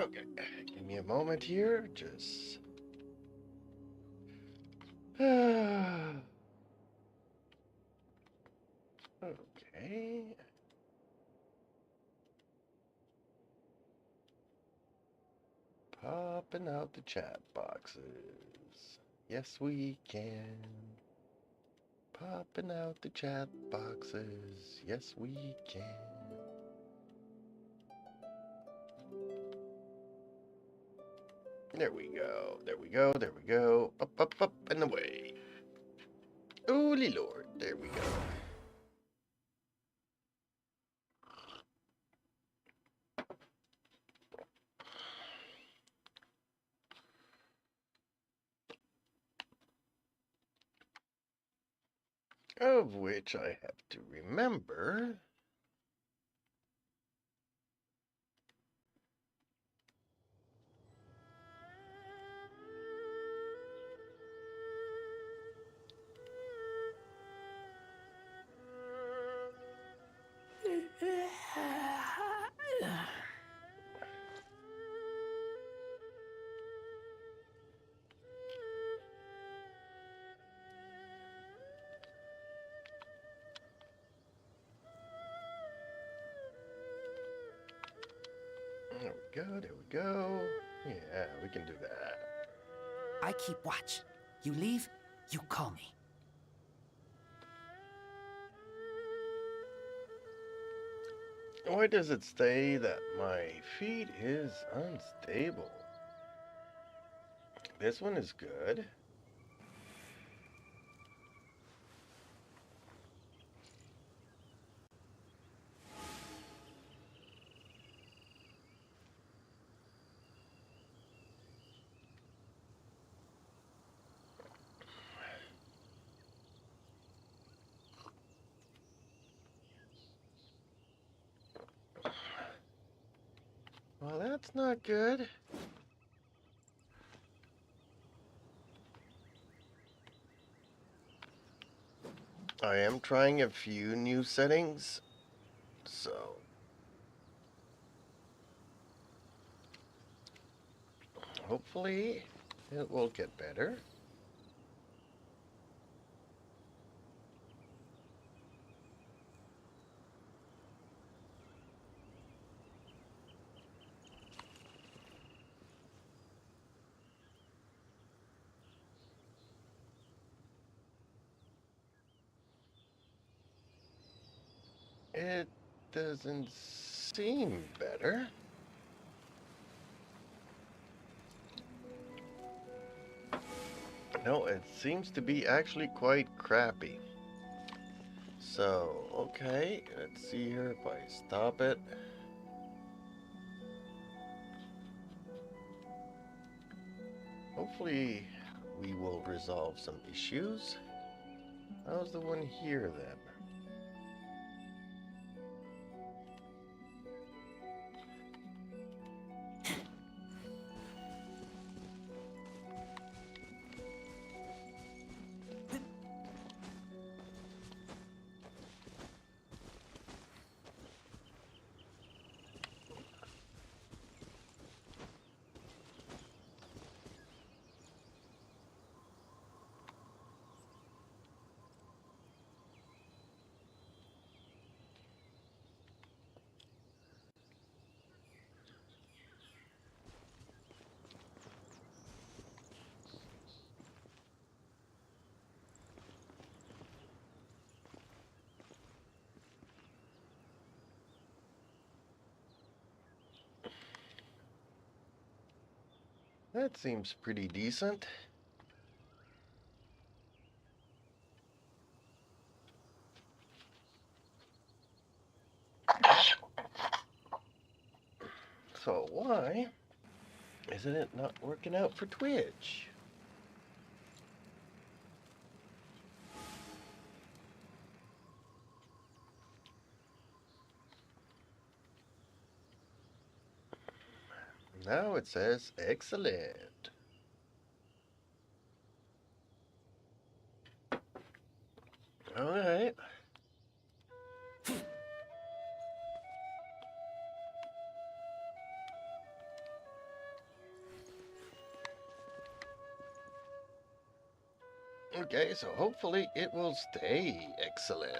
Okay, give me a moment here. Just. Okay. Popping out the chat boxes. Yes, we can. Popping out the chat boxes. Yes, we can. There we go. There we go. There we go. Up, up, up, and away. Holy Lord. There we go. Of which I have to remember. There we go. There we go. Yeah, we can do that. I keep watch. You leave, you call me. Why does it say that my feed is unstable? This one is good. Well, that's not good. I am trying a few new settings, so hopefully it will get better. It doesn't seem better. No, it seems to be actually quite crappy. So, okay, let's see here if I stop it. Hopefully we will resolve some issues. How's the one here then? That seems pretty decent. So why isn't it not working out for Twitch? Now it says excellent. All right. Okay, so hopefully it will stay excellent.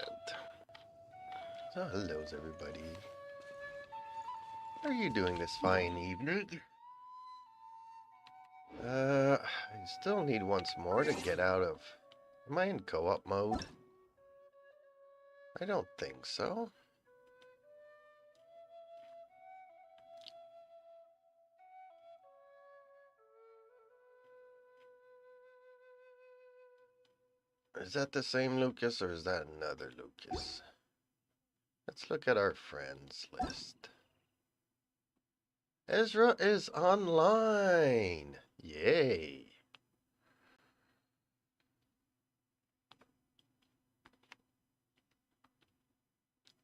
So, hellos everybody. How are you doing this fine evening? I still need once more to get out of... Am I in co-op mode? I don't think so. Is that the same Lucas or is that another Lucas? Let's look at our friends list. Ezra is online! Yay!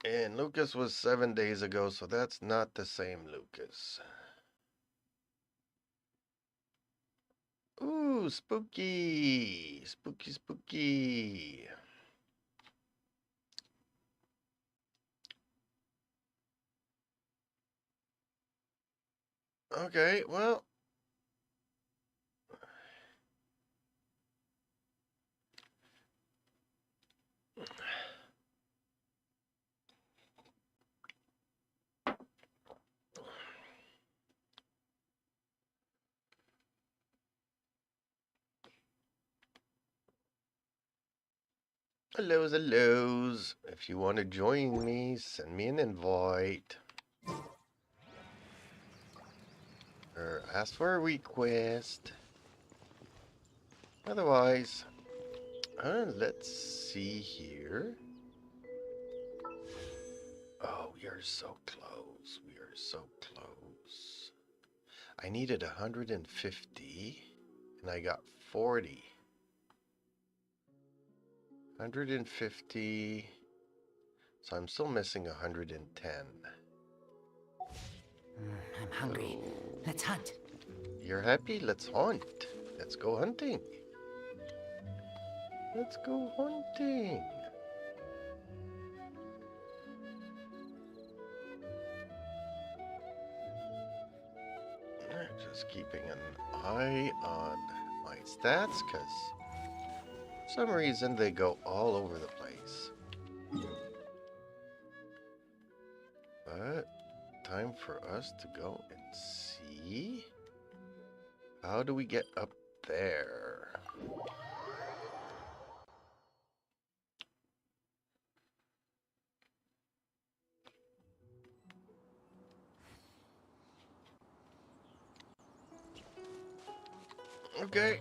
And Lucas was 7 days ago, so that's not the same Lucas. Ooh, spooky! Spooky, spooky. Okay, well. Hellos, hellos. If you want to join me, send me an invite. Or ask for a request. Otherwise, let's see here. Oh, we are so close. We are so close. I needed 150, and I got 40. 150. So I'm still missing 110. I'm hungry. So, Let's hunt. you're happy? Let's hunt. Let's go hunting. Let's go hunting. Just keeping an eye on my stats because for some reason they go all over the place. But time for us to go and see. How do we get up there? Okay.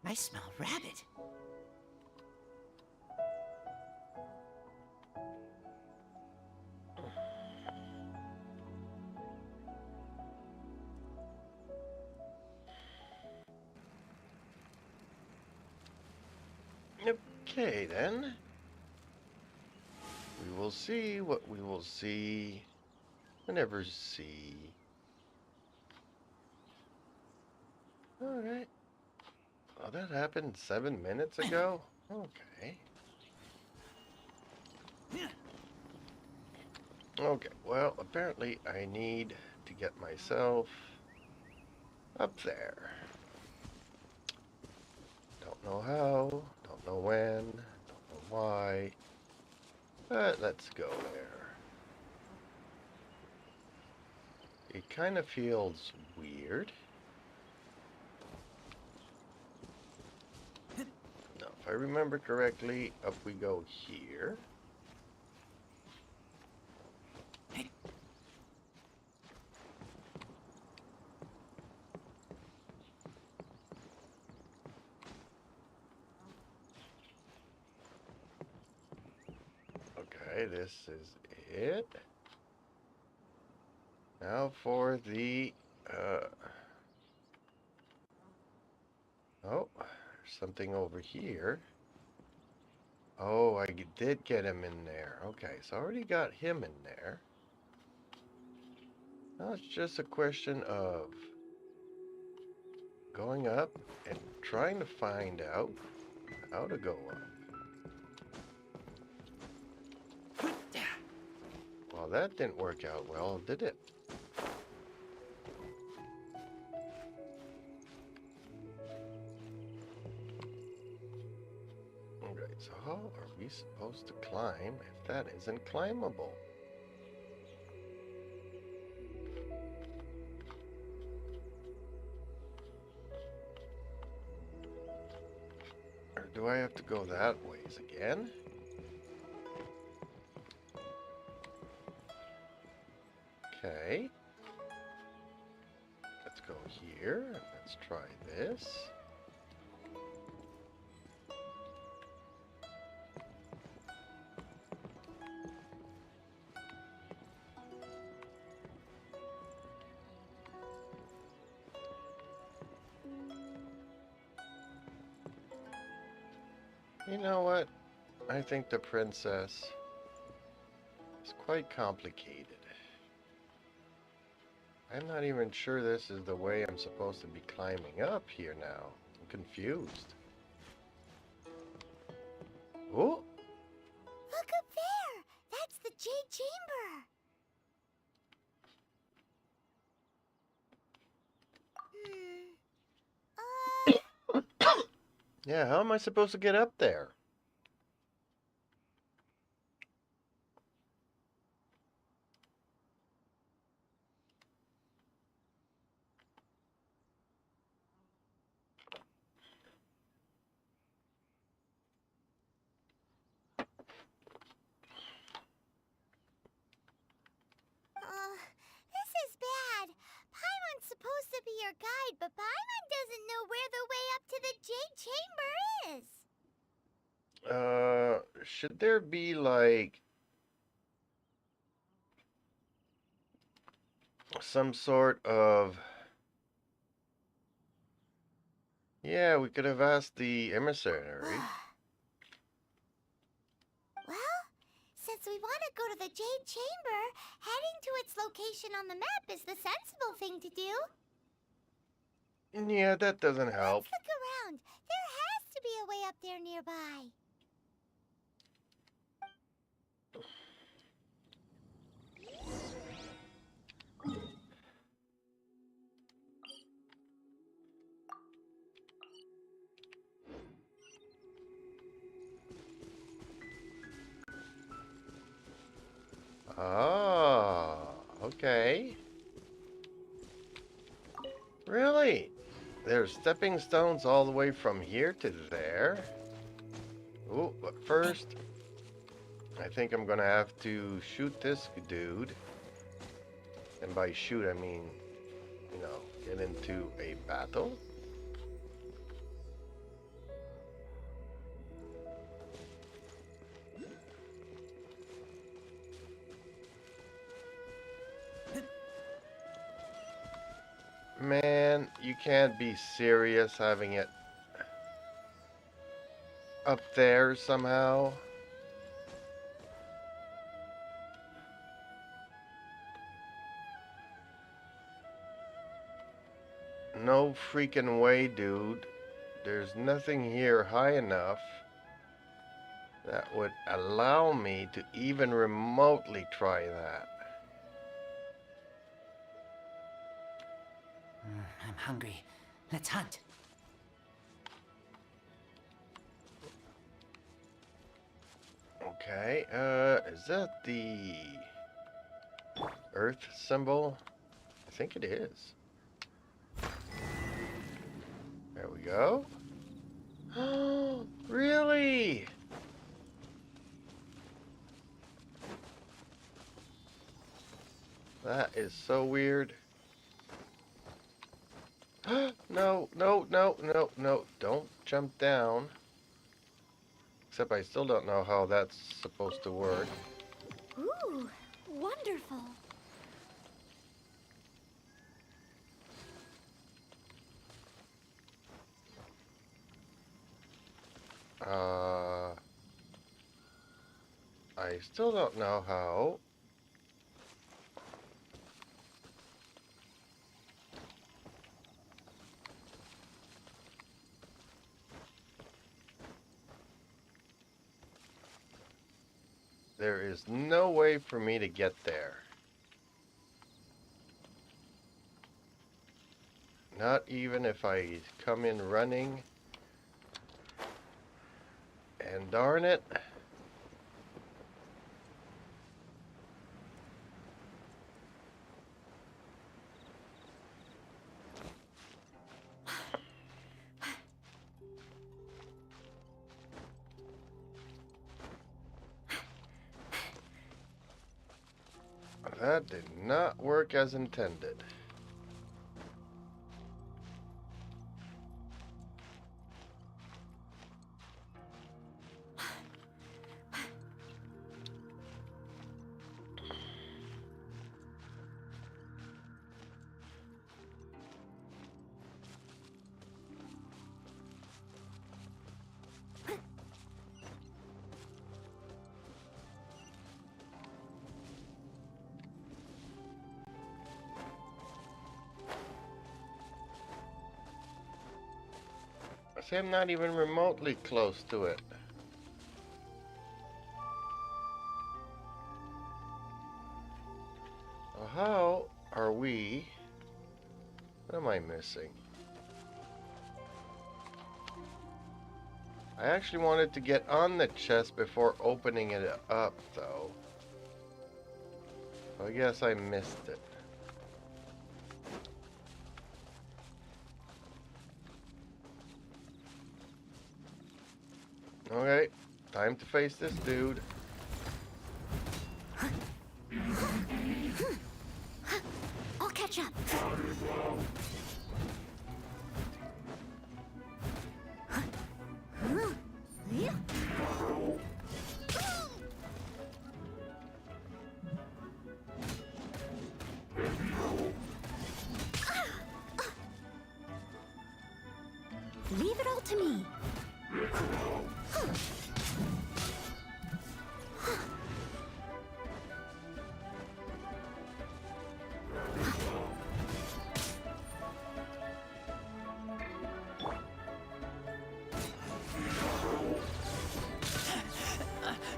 I smell rabbit. Okay then. We will see what we will see. Never see. Alright. Oh, that happened 7 minutes ago? Okay. Okay, well, apparently I need to get myself up there. Don't know how, don't know when, don't know why, but let's go there. It kind of feels weird. Now, if I remember correctly, up we go here. Okay, this is it. Now for the, oh, there's something over here. Oh, I did get him in there. Okay, so I already got him in there. Now it's just a question of going up and trying to find out how to go up. Well, that didn't work out well, did it? Okay, so how are we supposed to climb if that isn't climbable? Or do I have to go that ways again? Okay. Let's go here and let's try this. You know what? I think the princess is quite complicated. I'm not even sure this is the way I'm supposed to be climbing up here now. I'm confused. Oh! Look up there! That's the Jade Chamber! Yeah, how am I supposed to get up there? This is bad. Paimon's supposed to be your guide, but Paimon doesn't know where the way up to the Jade Chamber is. Should there be like some sort of... Yeah, we could have asked the emissary. Well, since we want to go to the Jade Chamber, heading to its location on the map is the sensible thing to do. Yeah, that doesn't help. Let's look around. There has to be a way up there nearby. Oh, okay. Really? There's stepping stones all the way from here to there. Oh, but first, I think I'm gonna have to shoot this dude. And by shoot, I mean, you know, get into a battle. Man, you can't be serious having it up there somehow. No freaking way, dude. There's nothing here high enough that would allow me to even remotely try that. I'm hungry. Let's hunt. Okay, is that the Earth symbol? I think it is. There we go. Oh, really? That is so weird. No, no, no, no, no. Don't jump down. Except I still don't know how that's supposed to work. Ooh, wonderful. I still don't know how. There is no way for me to get there. Not even if I come in running. And darn it. That did not work as intended. See, I'm not even remotely close to it. Well, how are we? What am I missing? I actually wanted to get on the chest before opening it up, though. I guess I missed it. Okay, time to face this dude. I'll catch up. Leave it all to me.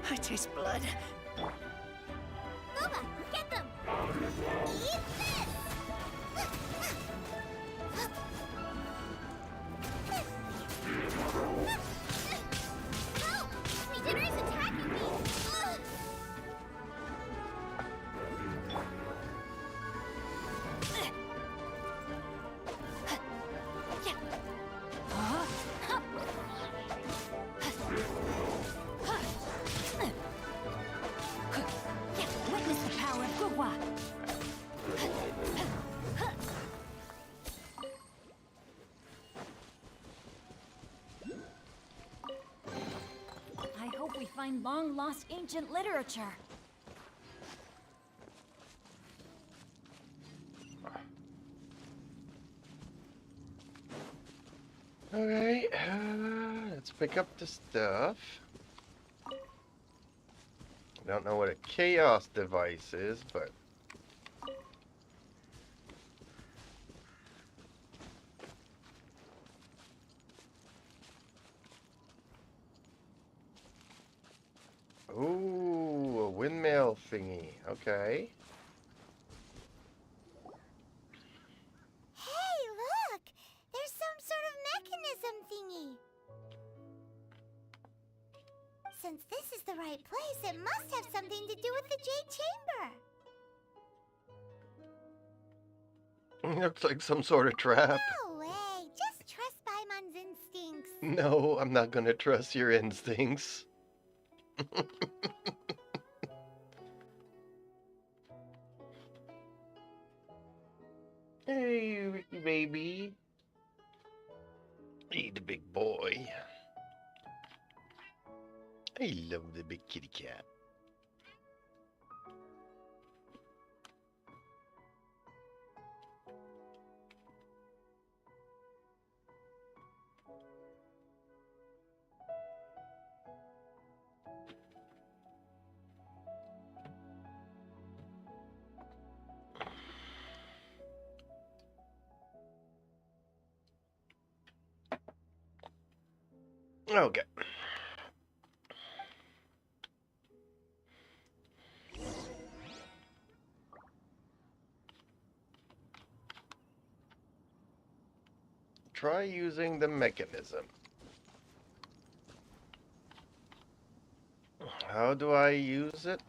I taste blood. Nova, get them! Eat this! No! Regenerate is attacking me! Witness the power of Gugwa. I hope we find long-lost ancient literature. Okay, let's pick up the stuff. I don't know what a chaos device is, but... Ooh, a windmill thingy. Okay. Hey, look! There's some sort of mechanism thingy. Since this is the right place, it must have something to do with the Jade Chamber. Looks like some sort of trap. No way! Just trust Paimon's instincts. No, I'm not gonna trust your instincts. Hey, Ricky baby. Hey, the big boy. I love the big kitty cat. Okay. Try using the mechanism. How do I use it?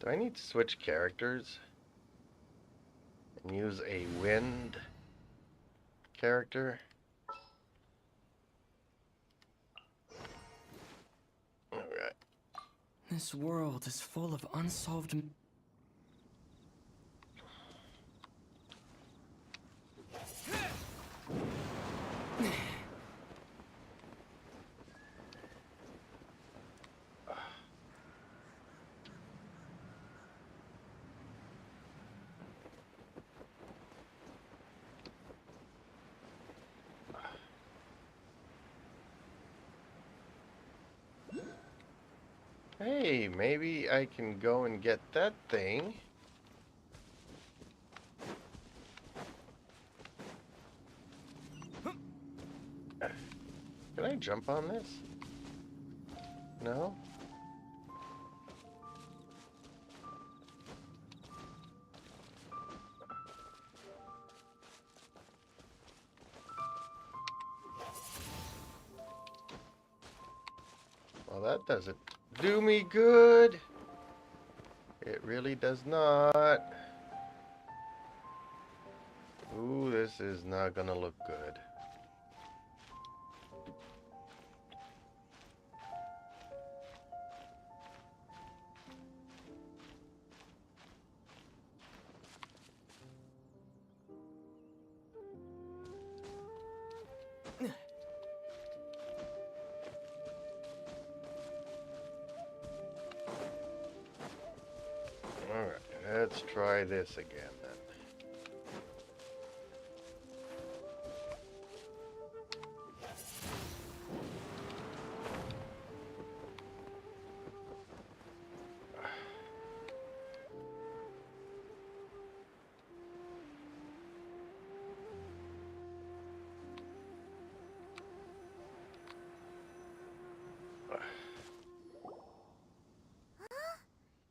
Do I need to switch characters? And use a wind character? Alright. This world is full of unsolved... Hey, maybe I can go and get that thing. Can I jump on this? No? Well, that doesn't do me good. It really does not. Ooh, this is not gonna look good. Alright, let's try this again then.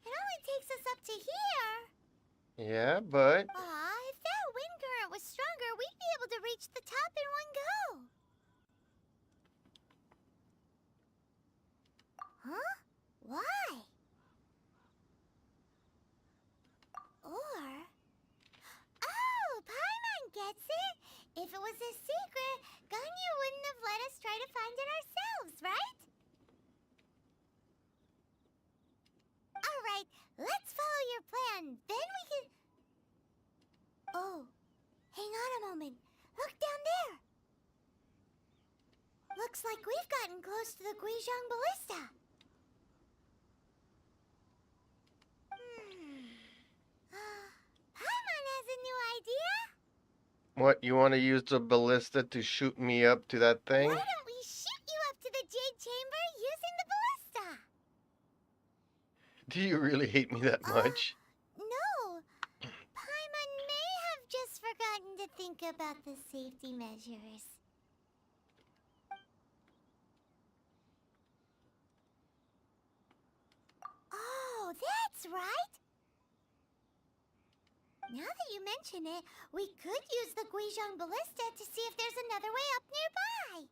It only takes us up to here. Yeah, but Aw, if that wind current was stronger, we'd be able to reach the top in one go. Huh? Why? Or... Oh, Paimon gets it! If it was a secret, Ganyu wouldn't have let us try to find it ourselves, right? Alright, let's follow your plan. Then we can... Oh, hang on a moment. Look down there. Looks like we've gotten close to the Guizhong Ballista. Paimon has a new idea. what, you want to use the ballista to shoot me up to that thing? Why don't we shoot you up to the Jade Chamber using the ballista? Do you really hate me that much? No. Paimon may have just forgotten to think about the safety measures. Oh, that's right. Now that you mention it, we could use the Guizhong Ballista to see if there's another way up nearby.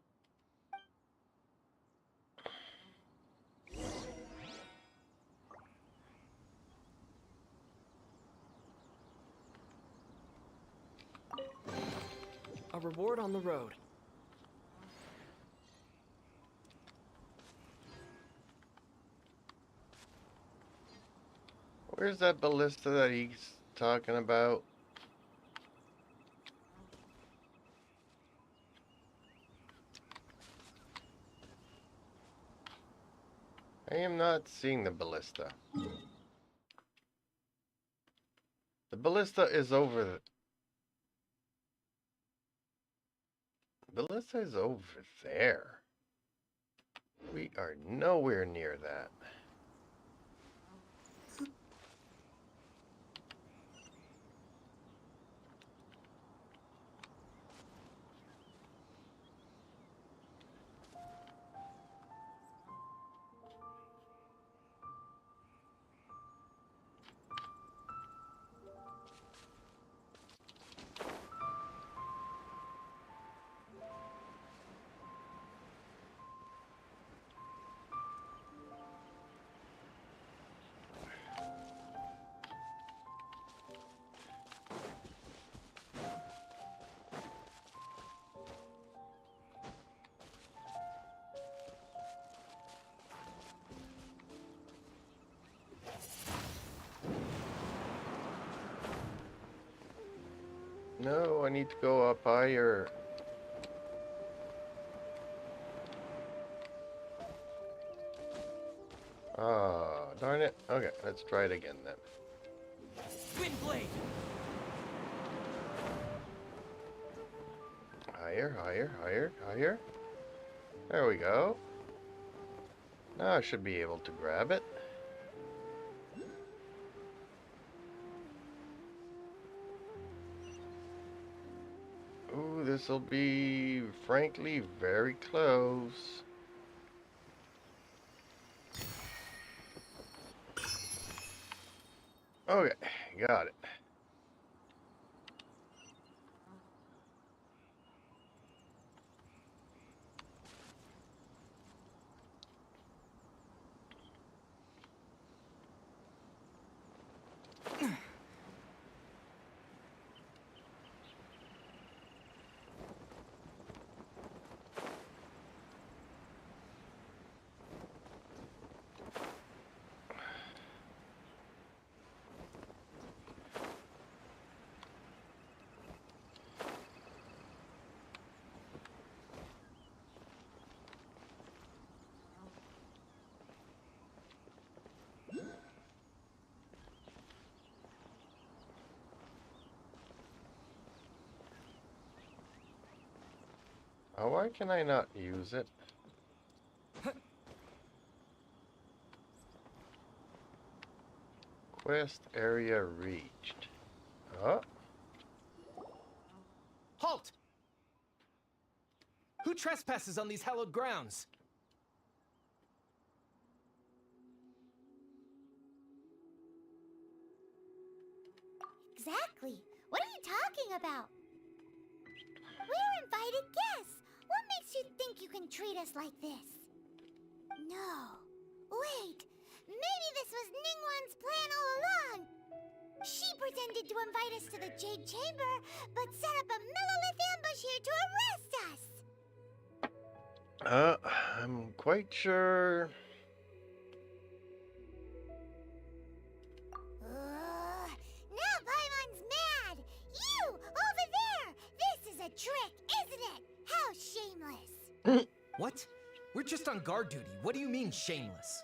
A reward on the road. Where's that ballista that he's talking about? I am not seeing the ballista. The ballista is over the... Ballista is over there. We are nowhere near that. No, I need to go up higher. Ah, darn it. Okay, let's try it again then. Wind blade. Higher, higher, higher, higher. There we go. Now I should be able to grab it. Ooh, this'll be, frankly, very close. Okay, got it. Oh, why can I not use it? Quest area reached. Oh, Halt! Who trespasses on these hallowed grounds? Exactly. What are you talking about? We're invited guests. What makes you think you can treat us like this? No. Wait. Maybe this was Ningguang's plan all along. She pretended to invite us to the Jade Chamber, but set up a Millilith ambush here to arrest us. I'm quite sure. Now Paimon's mad. You, over there. This is a trick, isn't it? How shameless. What? We're just on guard duty. What do you mean, shameless?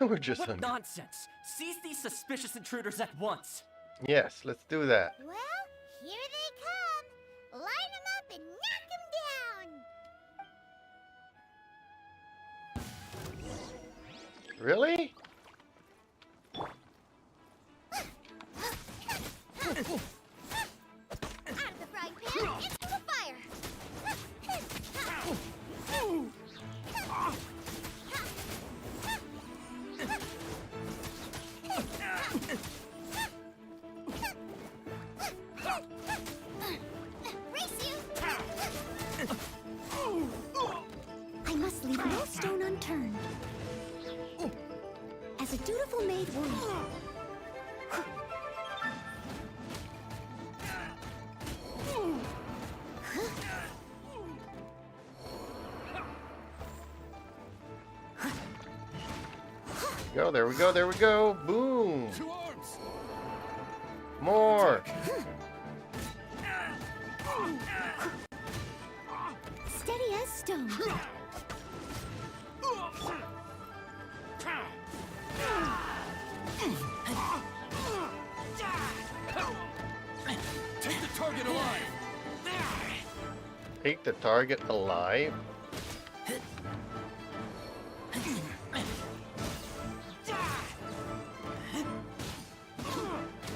We're just What on. nonsense! Seize these suspicious intruders at once! Yes, let's do that. Well, here they come. Line them up and knock them down. Really? Out of the frying pan, into the fire. Race you! I must leave no stone unturned. As a dutiful maid would. Go, there we go, there we go. Boom. To arms! More. Steady as stone. Take the target alive! Take the target alive.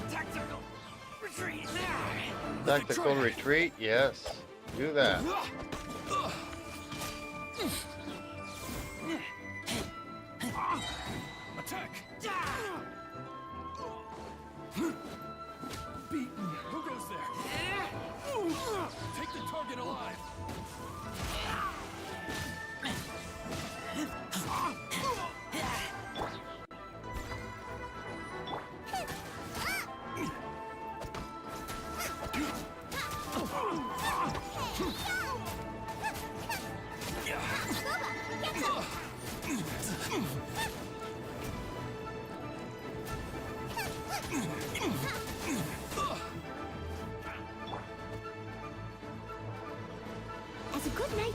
Tactical retreat! Tactical retreat, yes. Do that. Attack! Beaten. Who goes there? Take the target alive!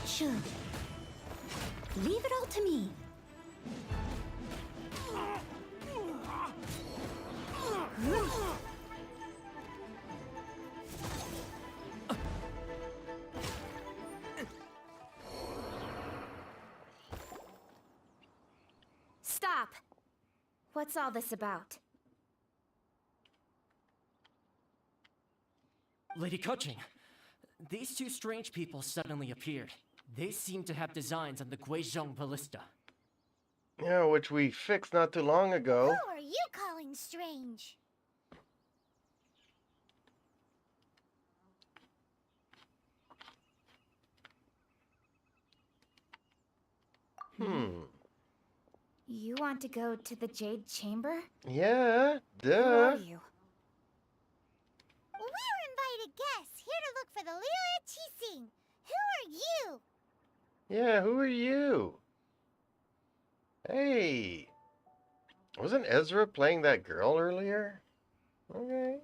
Sure. Leave it all to me. Stop! What's all this about? Lady Kuching, these two strange people suddenly appeared. They seem to have designs on the Guizhong Ballista. Yeah, which we fixed not too long ago. Who are you calling strange? You want to go to the Jade Chamber? Yeah, Who duh. are you? We're invited guests here to look for the Liu Qixing. Who are you? Yeah, who are you? Hey. Wasn't Ezra playing that girl earlier? Okay.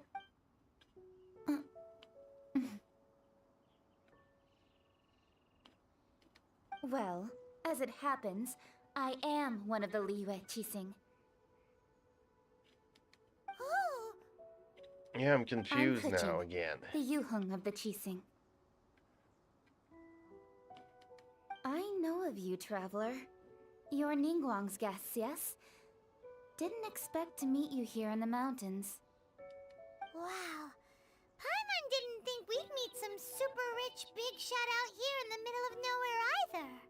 Well, as it happens, I am one of the Liu Qixing. Oh, Yeah, I'm confused now Kuching, again. the Yuheng of the Qixing. I know of you, traveler. You're Ningguang's guests, yes? Didn't expect to meet you here in the mountains. wow. Paimon didn't think we'd meet some super rich big shot out here in the middle of nowhere either.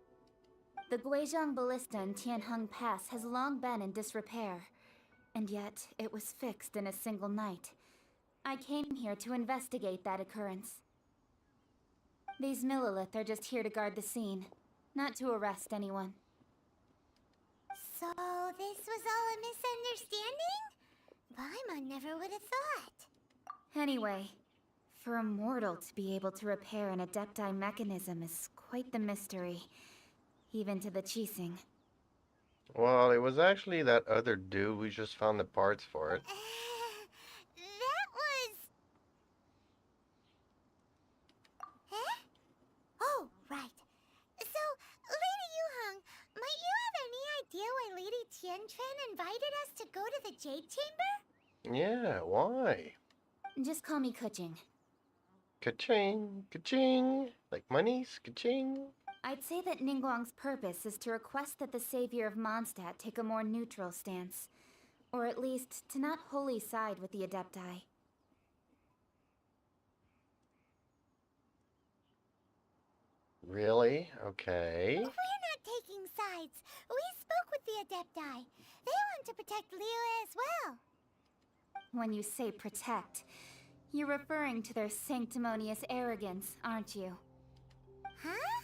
The Guizhong Ballista in Tianheng Pass has long been in disrepair, and yet it was fixed in a single night. I came here to investigate that occurrence. These Millilith are just here to guard the scene, not to arrest anyone. So this was all a misunderstanding? Paimon never would have thought. Anyway, for a mortal to be able to repair an Adepti mechanism is quite the mystery, even to the Qixing. Well, it was actually that other dude. We just found the parts for it. That was... Huh? Oh, right. So, Lady Yuheng, might you have any idea why Lady Tianquan invited us to go to the Jade Chamber? Yeah, why? Just call me Kuching. Ka-ching, ka-ching. Like monies, ka-ching. I'd say that Ningguang's purpose is to request that the savior of Mondstadt take a more neutral stance. Or at least, to not wholly side with the Adepti. Really? Okay. We're not taking sides. We spoke with the Adepti. They want to protect Liyue as well. When you say protect, you're referring to their sanctimonious arrogance, aren't you? Huh?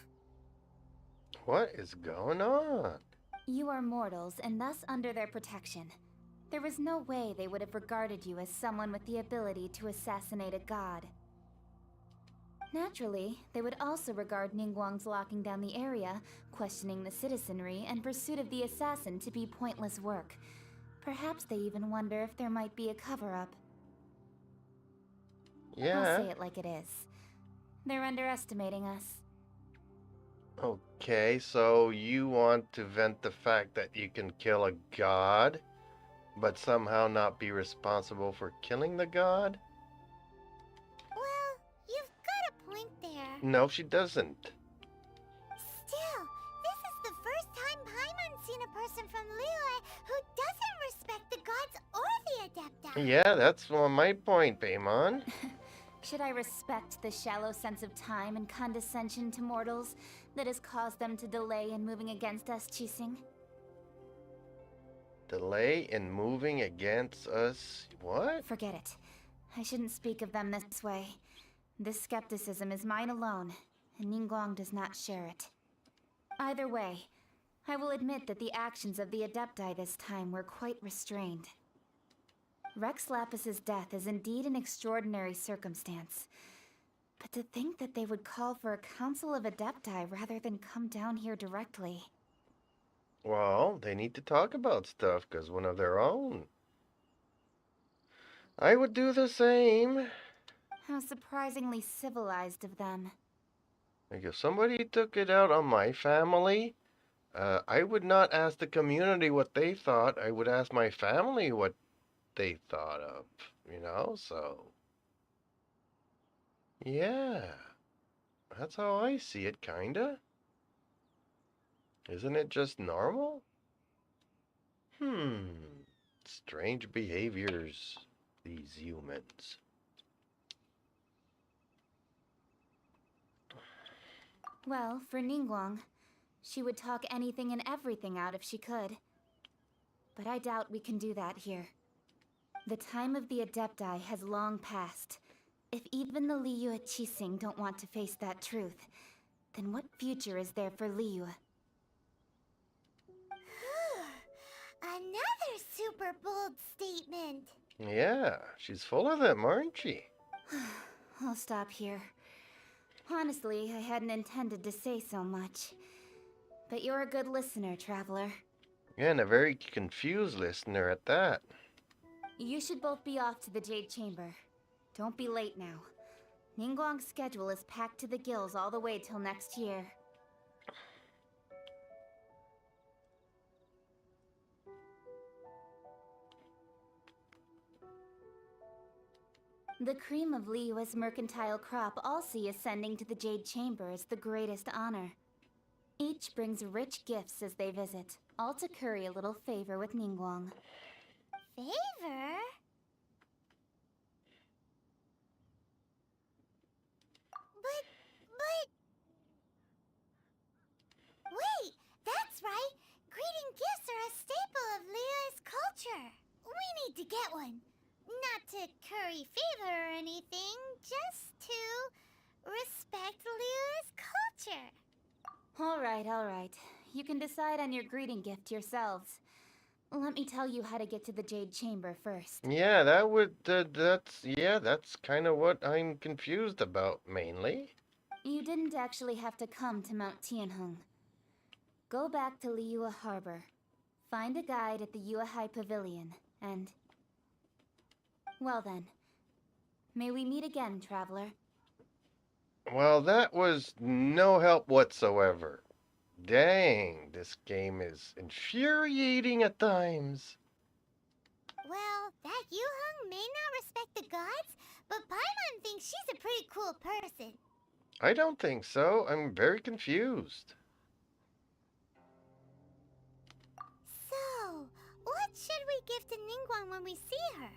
What is going on? You are mortals, and thus under their protection. There is no way they would have regarded you as someone with the ability to assassinate a god. Naturally, they would also regard Ningguang's locking down the area, questioning the citizenry, and pursuit of the assassin to be pointless work. Perhaps they even wonder if there might be a cover-up. I'll Yeah. say it like it is. They're underestimating us. Okay, so you want to vent the fact that you can kill a god, but somehow not be responsible for killing the god? Well, you've got a point there. No, she doesn't. Still, this is the first time Paimon's seen a person from Liyue who doesn't respect the gods or the Adepti. Yeah, that's my point, Paimon. Should I respect the shallow sense of time and condescension to mortals that has caused them to delay in moving against us, Qixing? Delay in moving against us? What? Forget it. I shouldn't speak of them this way. This skepticism is mine alone, and Ningguang does not share it. Either way, I will admit that the actions of the Adepti this time were quite restrained. Rex Lapis's death is indeed an extraordinary circumstance. But to think that they would call for a council of Adepti rather than come down here directly. Well, they need to talk about stuff because one of their own. I would do the same. How surprisingly civilized of them. Like if somebody took it out on my family, I would not ask the community what they thought. I would ask my family what they thought of, so yeah, that's how I see it, kinda. Isn't it just normal? Strange behaviors, these humans. Well, for Ningguang, she would talk anything and everything out if she could. But I doubt we can do that here. The time of the Adepti has long passed. If even the Liyue Qixing don't want to face that truth, then what future is there for Liyue? Another super bold statement. Yeah, she's full of them, aren't she? I'll stop here. Honestly, I hadn't intended to say so much. But you're a good listener, Traveler. Yeah, and a very confused listener at that. You should both be off to the Jade Chamber. Don't be late now. Ningguang's schedule is packed to the gills all the way till next year. The cream of Liyue's mercantile crop all see ascending to the Jade Chamber as the greatest honor. Each brings rich gifts as they visit, all to curry a little favor with Ningguang. Favor? But... Wait, that's right! Greeting gifts are a staple of Liyue's culture. We need to get one. Not to curry favor or anything, just to respect Liyue's culture. All right. You can decide on your greeting gift yourselves. Let me tell you how to get to the Jade Chamber first. Yeah, that's kind of what I'm confused about, mainly. You didn't actually have to come to Mount Tianheng. Go back to Liyue Harbor. Find a guide at the Yuehai Pavilion, and... Well then. May we meet again, Traveler. Well, that was no help whatsoever. Dang, this game is infuriating at times. Well, that Yuheng may not respect the gods, but Paimon thinks she's a pretty cool person. I don't think so. I'm very confused. So, what should we give to Ningguang when we see her?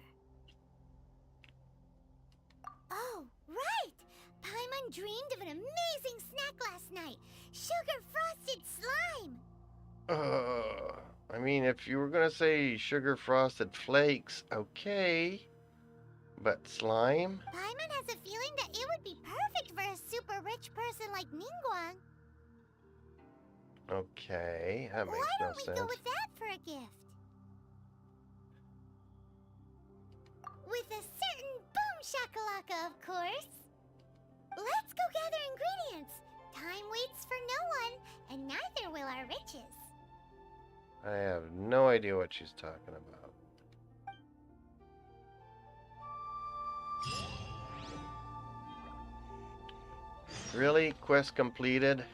Oh, right! Paimon dreamed of an amazing snack last night. Sugar-frosted slime! I mean, if you were gonna say sugar-frosted flakes, okay. But slime? Paimon has a feeling that it would be perfect for a super rich person like Ningguang. Okay, that makes Why no don't we sense. go with that for a gift? With a certain boom shakalaka, of course. Let's go gather ingredients. Time waits for no one, and neither will our riches. I have no idea what she's talking about. Really? Quest completed?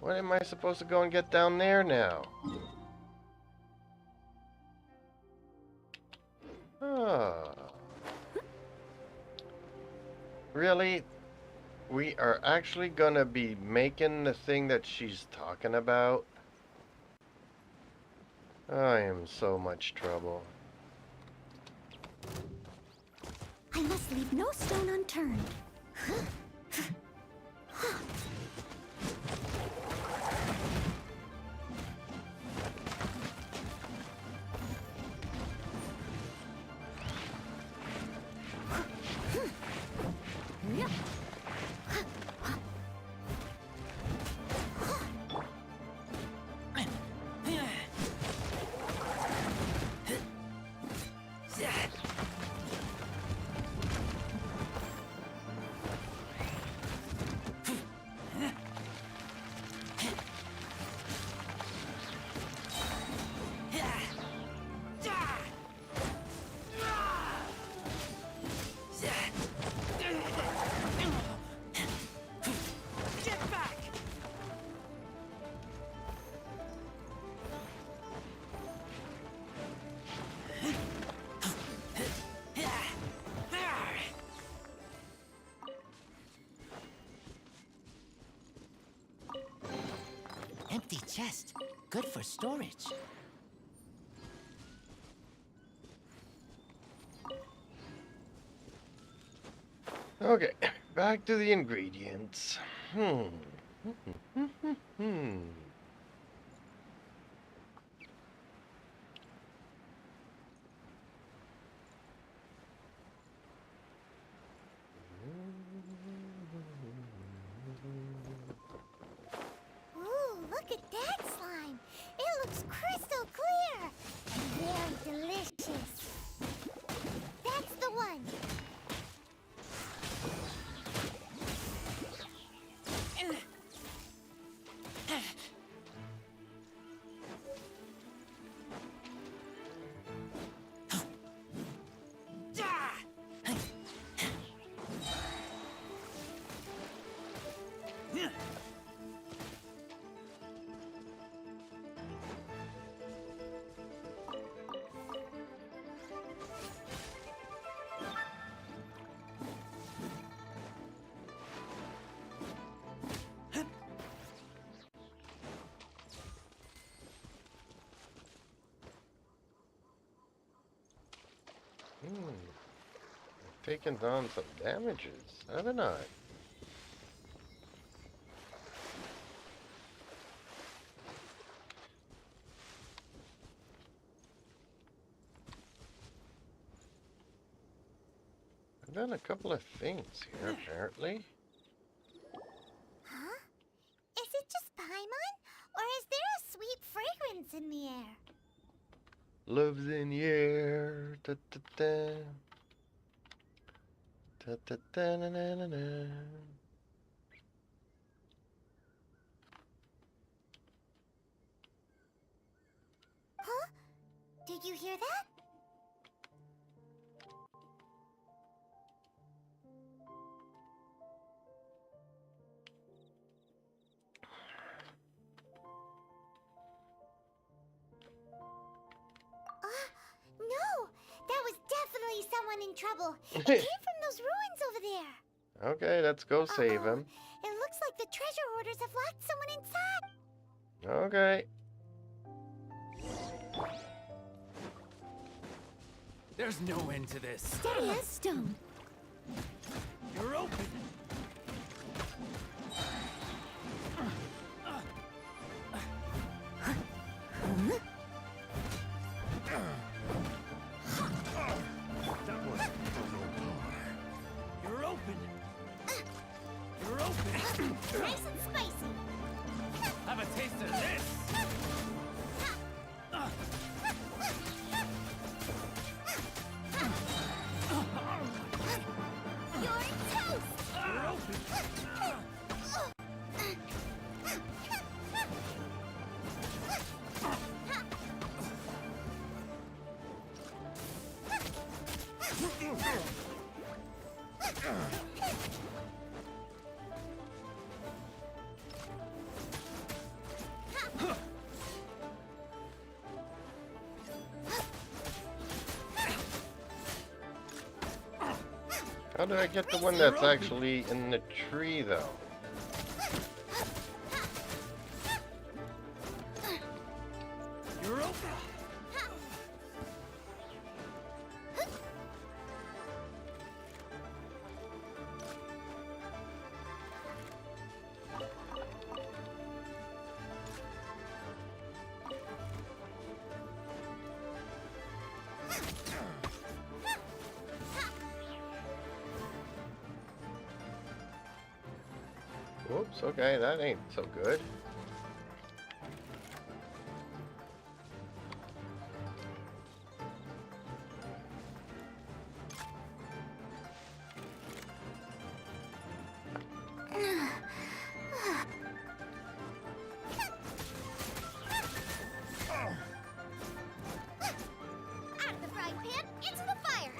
What am I supposed to go and get down there now? Oh. Really? We are actually gonna be making the thing that she's talking about? I am in so much trouble. I must leave no stone unturned. chest. Good for storage. Okay, back to the ingredients. Ooh, look at that slime. It looks crystal clear and very delicious. That's the one. Taken down some damages, haven't I? I've done a couple of things here, apparently. Huh? Is it just Paimon? Or is there a sweet fragrance in the air? Love's in the air. Da, da, da. Da, da, da, na, na, na, na. Huh? Did you hear that? No! That was definitely someone in trouble. It came from those ruins over there. Okay, let's go save Uh-oh. him. It looks like the treasure hoarders have locked someone inside. Okay. There's no end to this. Steady as stone. You're open. That was You're open. You're open. Nice and spicy. Have a taste of this. You're toast. You're open. How do I get the one that's actually in the tree, though? You're open. Whoops, okay, that ain't so good. Out of the frying pan, into the fire.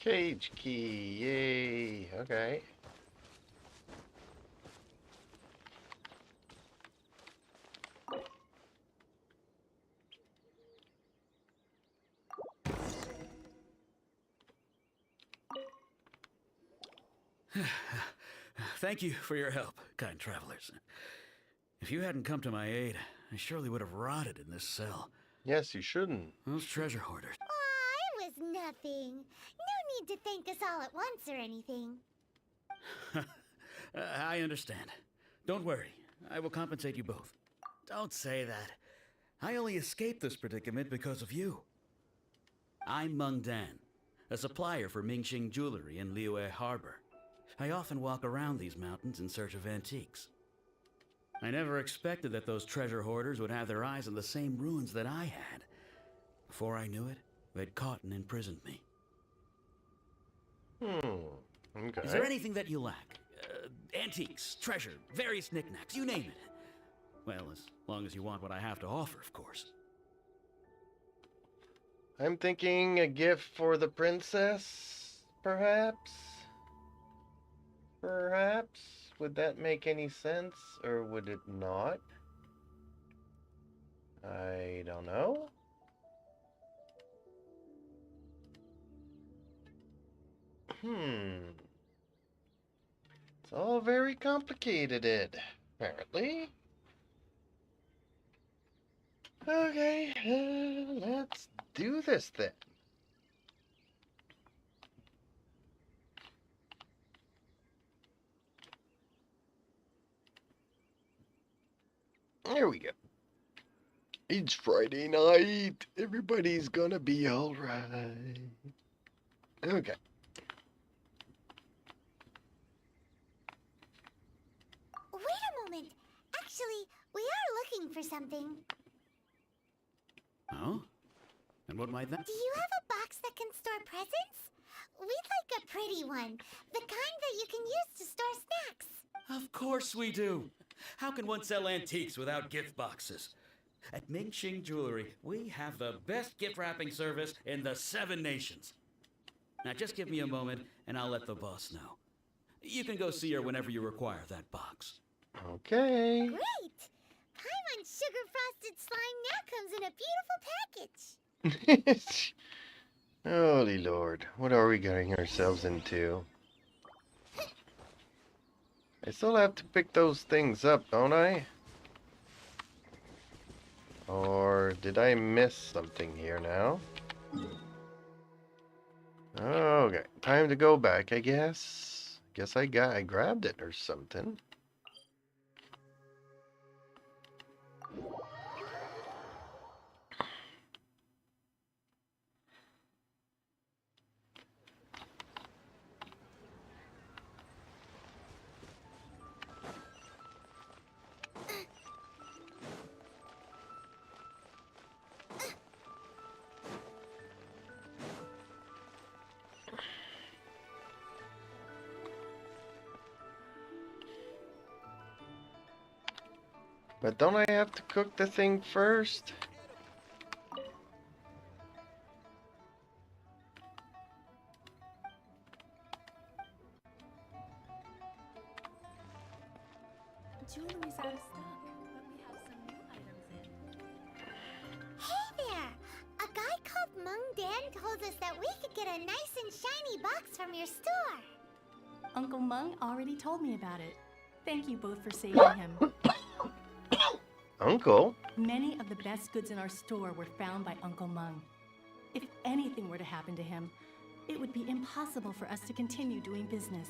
Cage key, yay. Okay. Thank you for your help, kind travelers. If you hadn't come to my aid, I surely would have rotted in this cell. Yes, you shouldn't. Those treasure hoarders. Aw, it was nothing. No need to thank us all at once or anything. I understand. Don't worry. I will compensate you both. Don't say that. I only escaped this predicament because of you. I'm Meng Dan, a supplier for Mingxing Jewelry in Liyue Harbor. I often walk around these mountains in search of antiques. I never expected that those treasure hoarders would have their eyes on the same ruins that I had. Before I knew it, they'd caught and imprisoned me. Okay. Is there anything that you lack? Antiques, treasure, various knickknacks, you name it. Well, as long as you want what I have to offer, of course. I'm thinking a gift for the princess, perhaps? Perhaps? Would that make any sense, or would it not? I don't know. It's all very complicated, apparently. Okay, let's do this then. There we go. It's Friday night. Everybody's gonna be alright. Okay. Wait a moment. Actually, we are looking for something. Oh? And what might that... Do you have a box that can store presents? We'd like a pretty one. The kind that you can use to store snacks. Of course we do. How can one sell antiques without gift boxes? At Mingxing Jewelry, we have the best gift wrapping service in the 7 nations. Now just give me a moment and I'll let the boss know. You can go see her whenever you require that box. Okay. Great! Paimon's sugar-frosted slime now comes in a beautiful package. Holy Lord, what are we getting ourselves into? I still have to pick those things up, don't I? Or did I miss something here now? Okay, time to go back, I guess. Guess I grabbed it or something. But don't I have to cook the thing first? Jewelry's out of stock, but we have some new items in. Hey there! A guy called Meng Dan told us that we could get a nice and shiny box from your store. Uncle Meng already told me about it. Thank you both for saving him. Uncle? Many of the best goods in our store were found by Uncle Meng. If anything were to happen to him, it would be impossible for us to continue doing business.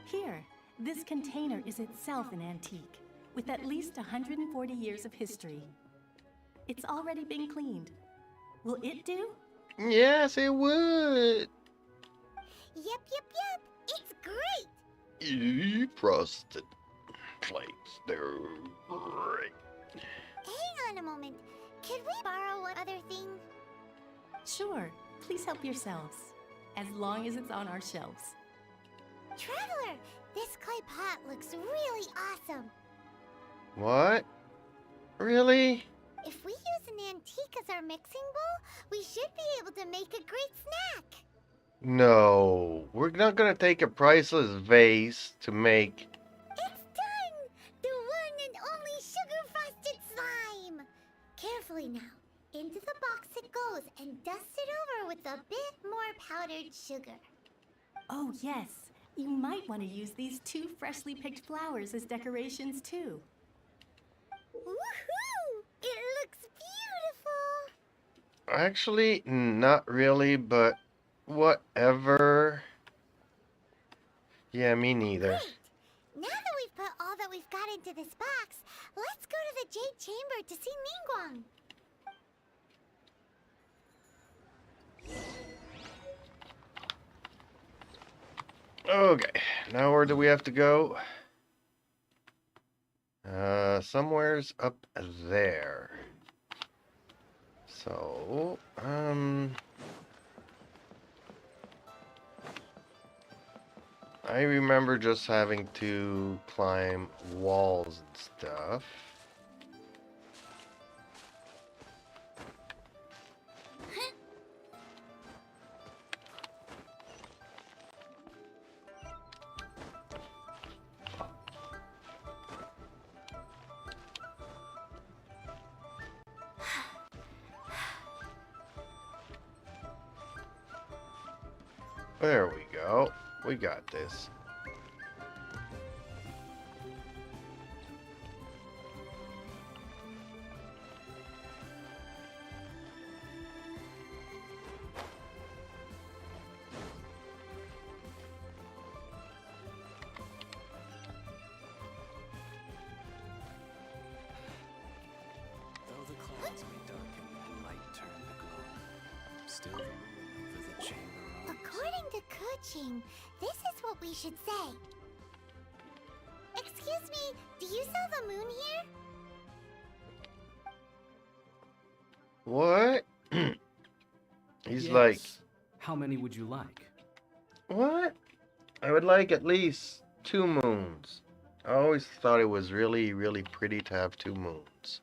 Here, this container is itself an antique, with at least 140 years of history. It's already been cleaned. Will it do? Yes, it would. Yep. It's great! Frosted flakes, they're great. Hang on a moment. Could we borrow one other thing? Sure, please help yourselves, as long as it's on our shelves. Traveler, this clay pot looks really awesome. What? Really? If we use an antique as as our mixing bowl, we should be able to make a great snack. No, we're not gonna take a priceless vase to make. It's done! The one and only sugar-frosted slime! Carefully now. Into the box it goes and dust it over with a bit more powdered sugar. Oh, yes. You might want to use these 2 freshly picked flowers as decorations, too. Woohoo! It looks beautiful! Actually, not really, but whatever. Yeah, me neither. Great! Now that we've put all that we've got into this box, let's go to the Jade Chamber to see Ningguang. Okay, now where do we have to go? Somewhere's up there. So, I remember just having to climb walls and stuff. There we go. We got this. Though the clouds may darken and light turn to gloom, still the moon over the chamber roams. According to Kuching, this is what we should say. Excuse me, do you sell the moon here? What? He's Yes. like, How many would you like? what? I would like at least 2 moons. I always thought it was really, really pretty to have 2 moons.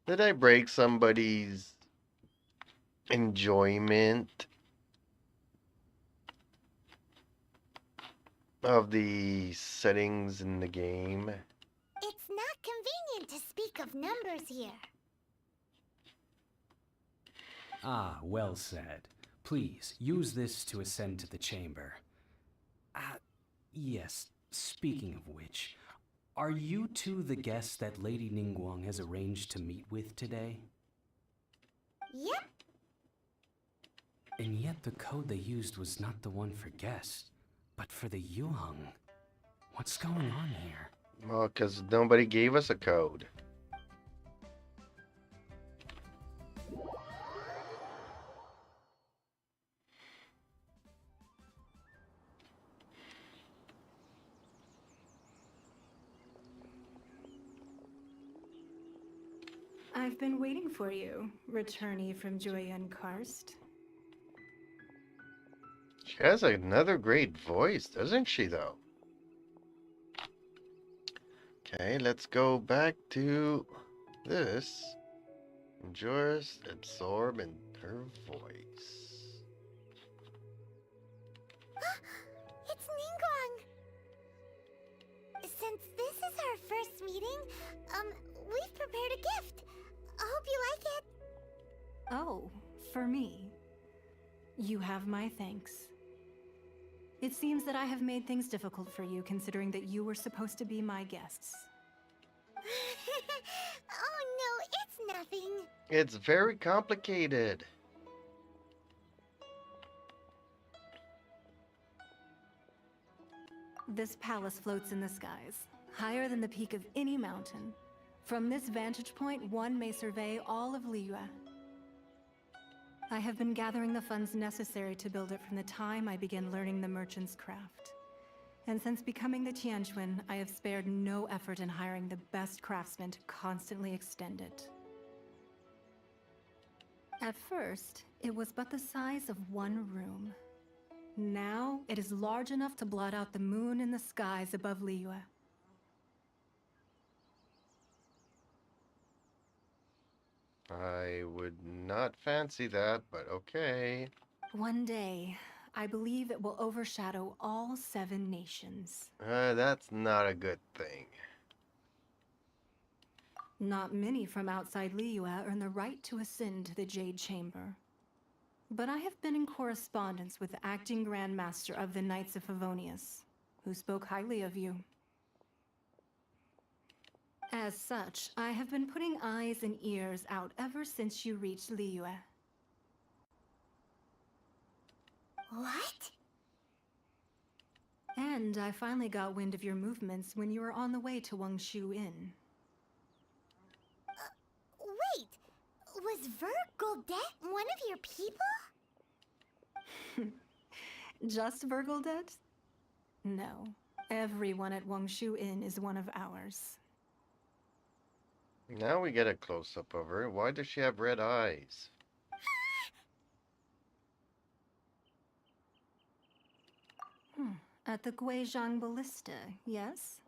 Did I break somebody's enjoyment of the settings in the game? It's not convenient to speak of numbers here. Ah, well said. Please, use this to ascend to the chamber. Yes, speaking of which, are you two the guests that Lady Ningguang has arranged to meet with today? Yep. And yet the code they used was not the one for guests, but for the Yuheng. What's going on here? Well, because nobody gave us a code. I've been waiting for you, returnee from Joyun Karst. She has another great voice, doesn't she, though? Okay, let's go back to this. And just absorb in her voice. It's Ningguang! Since this is our first meeting, we've prepared a gift. I hope you like it. Oh, for me. You have my thanks. It seems that I have made things difficult for you, considering that you were supposed to be my guests. Oh no, it's nothing. It's very complicated. This palace floats in the skies, higher than the peak of any mountain. From this vantage point, one may survey all of Liyue. I have been gathering the funds necessary to build it from the time I began learning the merchant's craft. And since becoming the Tianquan, I have spared no effort in hiring the best craftsmen to constantly extend it. At first, it was but the size of one room. Now, it is large enough to blot out the moon in the skies above Liyue. I would not fancy that, but okay. One day, I believe it will overshadow all 7 nations. That's not a good thing. Not many from outside Liyue earn the right to ascend to the Jade Chamber. But I have been in correspondence with the acting Grand Master of the Knights of Favonius, who spoke highly of you. As such, I have been putting eyes and ears out ever since you reached Liyue. What? And I finally got wind of your movements when you were on the way to Wangshu Inn. Wait, was Vergoldet one of your people? Just Vergoldet? No. Everyone at Wangshu Inn is one of ours. Now we get a close-up of her. Why does she have red eyes? At the Guizhang Ballista, yes?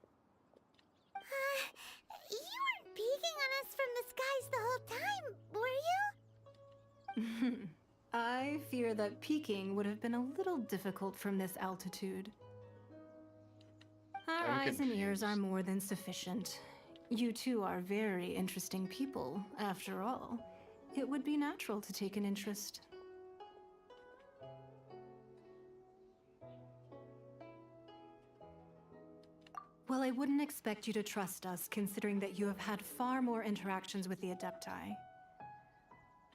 You weren't peeking on us from the skies the whole time, were you? I fear that peeking would have been a little difficult from this altitude. Our I'm eyes and ears confused. are more than sufficient. You two are very interesting people, after all. It would be natural to take an interest. Well, I wouldn't expect you to trust us, considering that you have had far more interactions with the Adepti.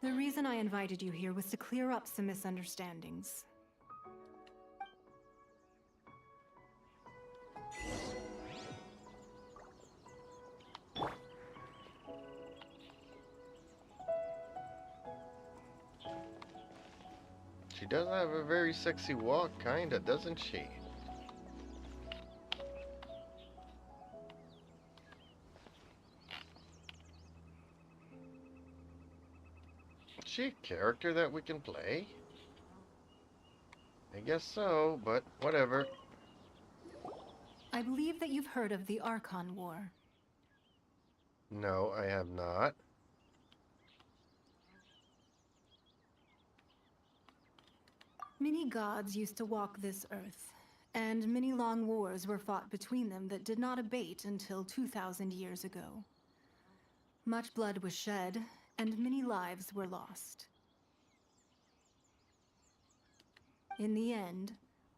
The reason I invited you here was to clear up some misunderstandings. She does have a very sexy walk, kinda, doesn't she? Is she a character that we can play? I guess so, but whatever. I believe that you've heard of the Archon War. No, I have not. Many gods used to walk this earth, and many long wars were fought between them that did not abate until 2,000 years ago. Much blood was shed, and many lives were lost. In the end,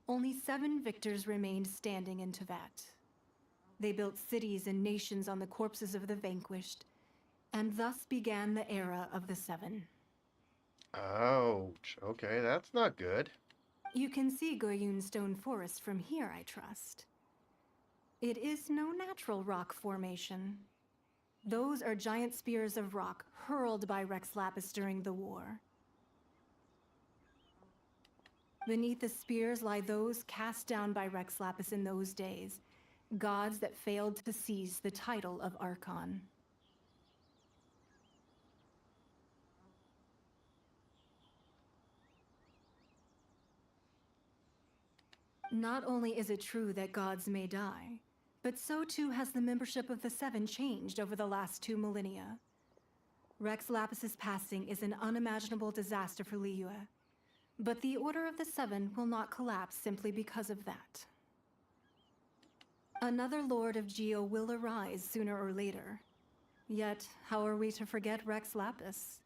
only 7 victors remained standing in Tevat. They built cities and nations on the corpses of the vanquished, and thus began the era of the 7. Ouch. Okay, that's not good. You can see Goyun Stone Forest from here, I trust. It is no natural rock formation. Those are giant spears of rock hurled by Rex Lapis during the war. Beneath the spears lie those cast down by Rex Lapis in those days, gods that failed to seize the title of Archon. Not only is it true that gods may die, but so too has the membership of the 7 changed over the last 2 millennia. Rex Lapis's passing is an unimaginable disaster for Liyue, but the Order of the 7 will not collapse simply because of that. Another Lord of Geo will arise sooner or later. Yet, how are we to forget Rex Lapis?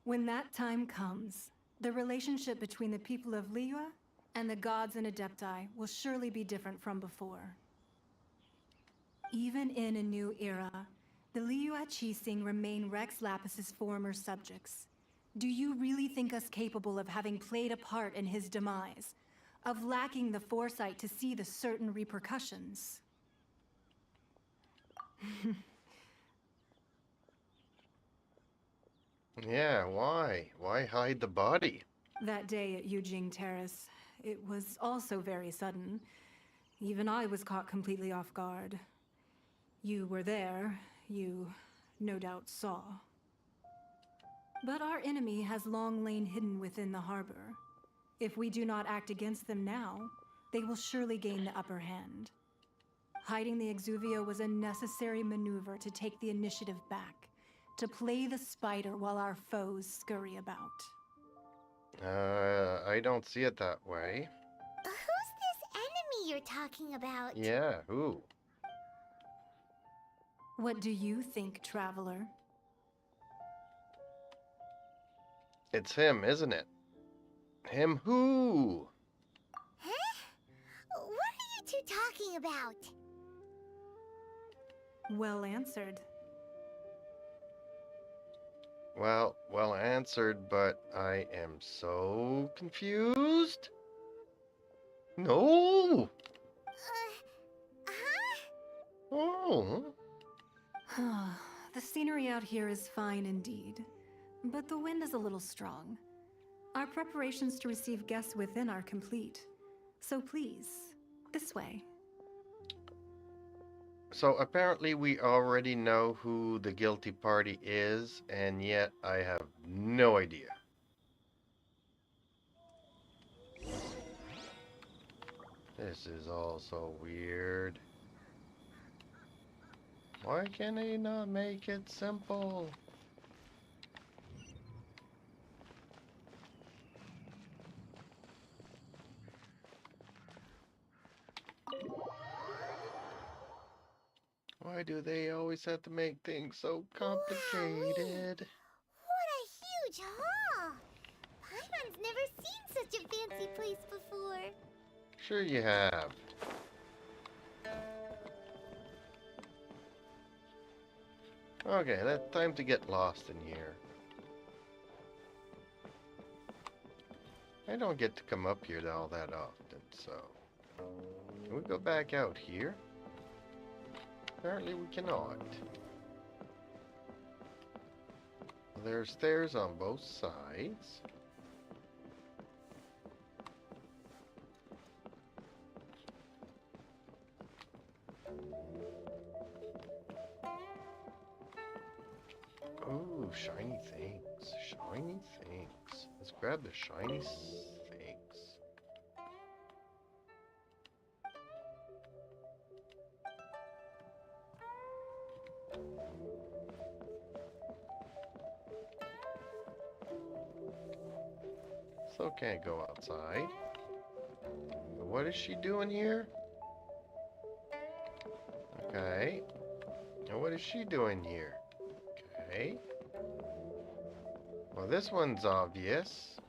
When that time comes, the relationship between the people of Liyue and the gods and Adepti will surely be different from before. Even in a new era, the Liyue Qixing remain Rex Lapis's former subjects. Do you really think us capable of having played a part in his demise? Of lacking the foresight to see the certain repercussions? Yeah, why? Why hide the body? That day at Yujing Terrace, it was also very sudden. Even I was caught completely off guard. You were there. You no doubt saw. But our enemy has long lain hidden within the harbor. If we do not act against them now, they will surely gain the upper hand. Hiding the Exuvio was a necessary maneuver to take the initiative back, to play the spider while our foes scurry about. I don't see it that way. Who's this enemy you're talking about? Yeah, who? What do you think, traveler? It's him, isn't it? Him who? Huh? What are you two talking about? Well answered. Well answered, but I am so confused. No! Oh. The scenery out here is fine indeed, but the wind is a little strong. Our preparations to receive guests within are complete. So please, this way. So apparently we already know who the guilty party is, and yet I have no idea. This is all so weird. Why can they not make it simple? Why do they always have to make things so complicated? What a huge hall! Paimon's never seen such a fancy place before. Sure you have. Okay, that's time to get lost in here. I don't get to come up here all that often, so... Can we go back out here? Apparently we cannot. There's stairs on both sides. Ooh, shiny things. Shiny things. Let's grab the shiny things. So can't go outside. What is she doing here? Okay. And what is she doing here? Okay. Well, this one's obvious.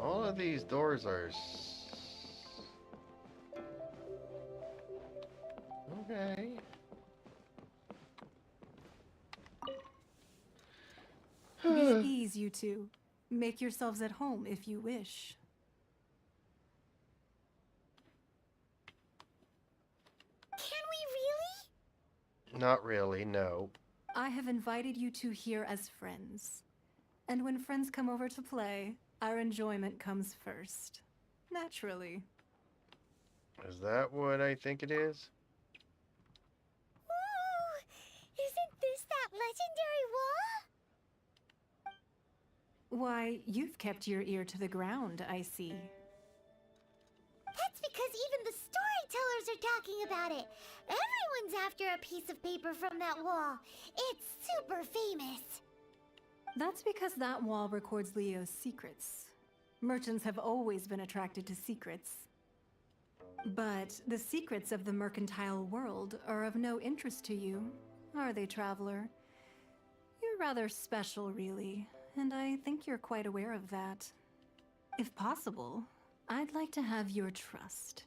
All of these doors are... Okay. Be at ease, you two. Make yourselves at home if you wish. Can we really? Not really, no. I have invited you two here as friends. And when friends come over to play, our enjoyment comes first. Naturally. Is that what I think it is? Ooh! Isn't this that legendary wall? Why, you've kept your ear to the ground, I see. That's because even the storytellers are talking about it. Everyone's after a piece of paper from that wall. It's super famous. That's because that wall records Leo's secrets. Merchants have always been attracted to secrets. But the secrets of the mercantile world are of no interest to you, are they, traveler? You're rather special, really, and I think you're quite aware of that. If possible, I'd like to have your trust.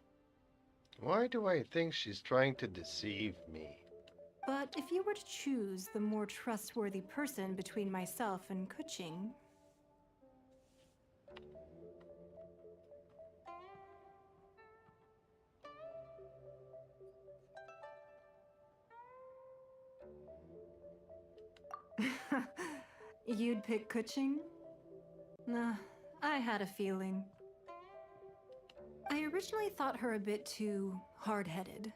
Why do I think she's trying to deceive me? But if you were to choose the more trustworthy person between myself and Kuching... You'd pick Kuching? Nah, I had a feeling. I originally thought her a bit too hard-headed.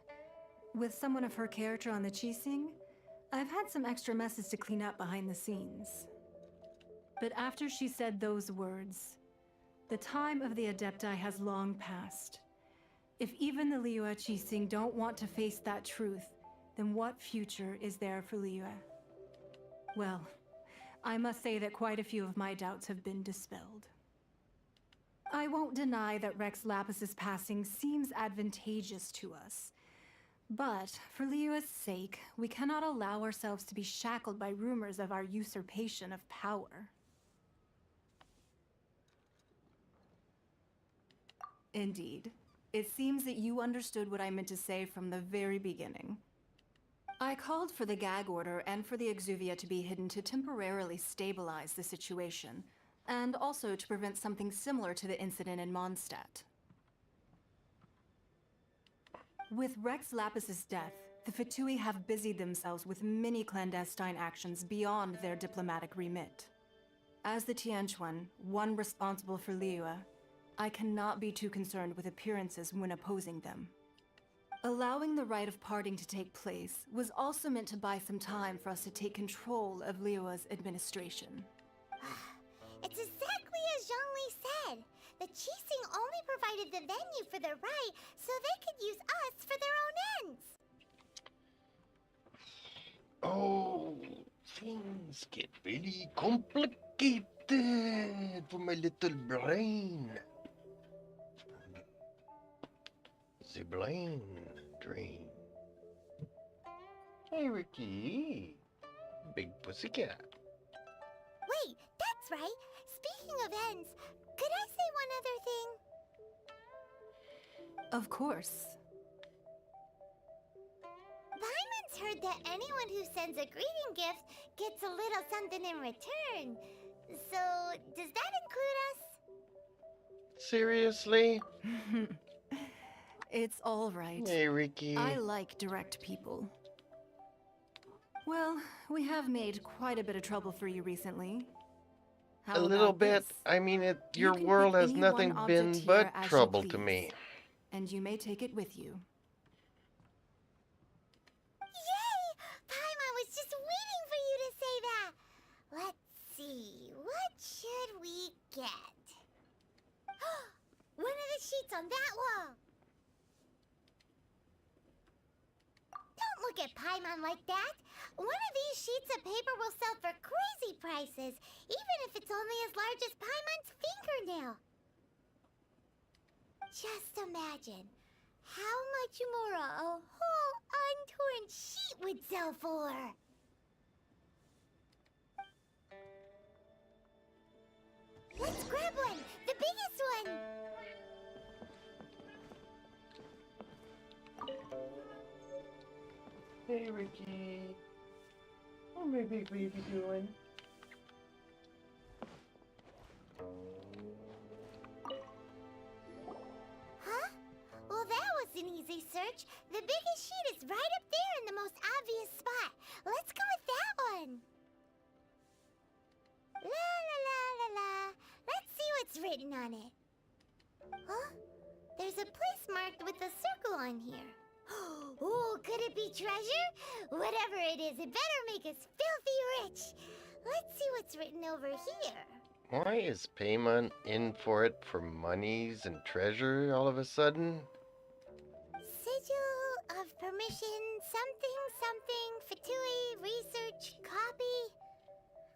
With someone of her character on the Qixing, I've had some extra messes to clean up behind the scenes. But after she said those words, the time of the Adepti has long passed. If even the Liyue Qixing don't want to face that truth, then what future is there for Liyue? Well, I must say that quite a few of my doubts have been dispelled. I won't deny that Rex Lapis's passing seems advantageous to us. But for Liyue's sake, we cannot allow ourselves to be shackled by rumors of our usurpation of power. Indeed. It seems that you understood what I meant to say from the very beginning. I called for the gag order and for the exuvia to be hidden to temporarily stabilize the situation, and also to prevent something similar to the incident in Mondstadt. With Rex Lapis's death, the Fatui have busied themselves with many clandestine actions beyond their diplomatic remit. As the Tianquan, one responsible for Liyue, I cannot be too concerned with appearances when opposing them. Allowing the rite of parting to take place was also meant to buy some time for us to take control of Liyue's administration. It's exactly as Zhongli said. The Qixing only provided the venue for their rite so they could use us for their own ends. Oh, things get really complicated for my little brain. The brain drain. Hey, Ricky. Big pussycat. Wait, that's right. Speaking of ends, could I say one other thing? Of course. Paimon's heard that anyone who sends a greeting gift gets a little something in return. So, does that include us? Seriously? It's all right. Hey, Ricky. I like direct people. Well, we have made quite a bit of trouble for you recently. How A little about bit. this? I mean, You your can world pick has any nothing one been object but here as you trouble to please, me. And you may take it with you. Yay! Paimon was just waiting for you to say that. Let's see, what should we get? One of the sheets on that wall. Don't look at Paimon like that. One of these sheets of paper will sell for crazy prices, even if it's only as large as Paimon's fingernail. Just imagine how much more a whole untorn sheet would sell for. Let's grab one, the biggest one. Hey, Ricky. What my big baby doing? Huh? Well, that was an easy search. The biggest sheet is right up there in the most obvious spot. Let's go with that one. La la la la la. Let's see what's written on it. Huh? There's a place marked with a circle on here. Oh, could it be treasure? Whatever it is, it better make us filthy rich. Let's see what's written over here. Why is Paimon in for it for monies and treasure all of a sudden? Sigil of permission, something, something, Fatui, research, copy.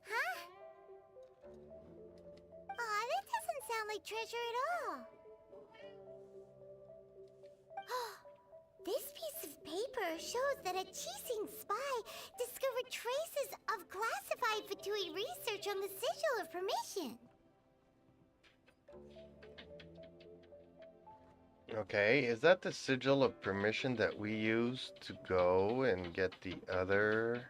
Huh? Aw, that doesn't sound like treasure at all. This piece of paper shows that a Qixing spy discovered traces of classified Fatui research on the Sigil of Permission. Okay, is that the sigil of permission that we use to go and get the other?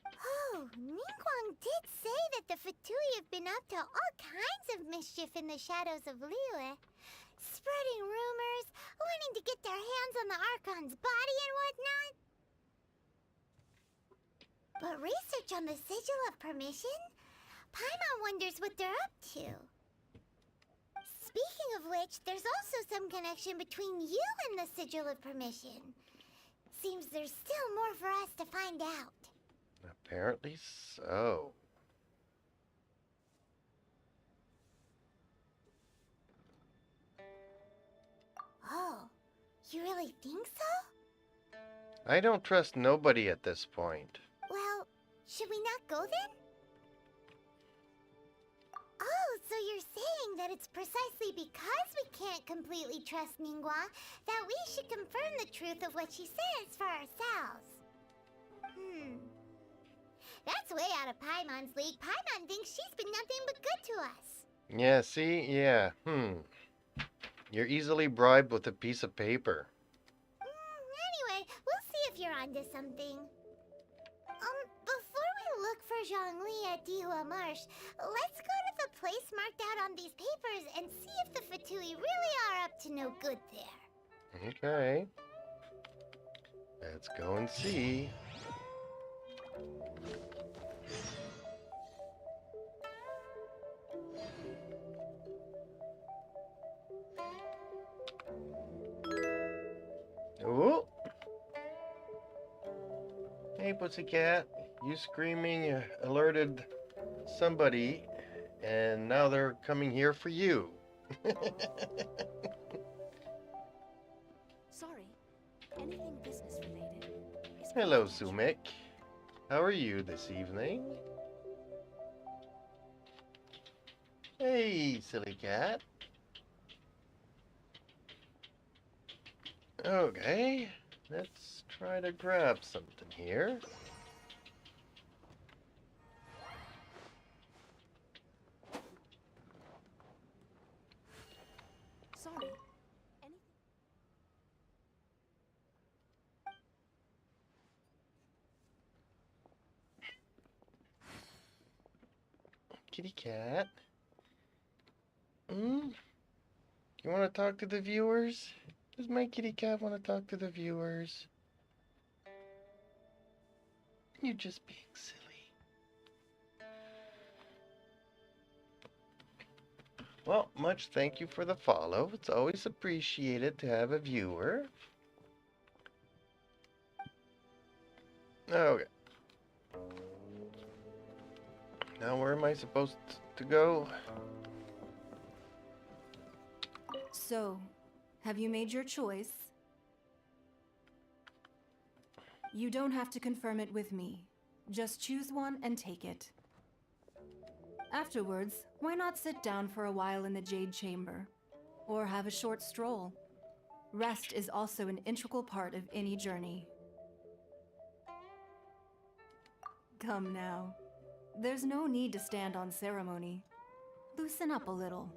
Oh, Ningguang did say that the Fatui have been up to all kinds of mischief in the shadows of Liyue. Spreading rumors, wanting to get their hands on the Archon's body and whatnot. But research on the Sigil of Permission? Paimon wonders what they're up to. Speaking of which, there's also some connection between you and the Sigil of Permission. Seems there's still more for us to find out. Apparently so. Oh, you really think so? I don't trust nobody at this point. Well, should we not go then? Oh, so you're saying that it's precisely because we can't completely trust Ningguang that we should confirm the truth of what she says for ourselves. That's way out of Paimon's league. Paimon thinks she's been nothing but good to us. Yeah, see? Yeah, You're easily bribed with a piece of paper. Anyway, we'll see if you're onto something. Before we look for Zhongli at Dihua Marsh, let's go to the place marked out on these papers and see if the Fatui really are up to no good there. Okay. Let's go and see. Ooh. Hey, pussycat. You screaming alerted somebody, and now they're coming here for you. Sorry. Anything business related? Hello, Sumek. How are you this evening? Hey, silly cat. Okay, let's try to grab something here. Sorry. Anything? Kitty cat. You want to talk to the viewers? Does my kitty cat want to talk to the viewers? You're just being silly. Well, much thank you for the follow. It's always appreciated to have a viewer. Okay. Now where am I supposed to go? So, have you made your choice? You don't have to confirm it with me. Just choose one and take it. Afterwards, why not sit down for a while in the Jade Chamber? Or have a short stroll? Rest is also an integral part of any journey. Come now. There's no need to stand on ceremony. Loosen up a little.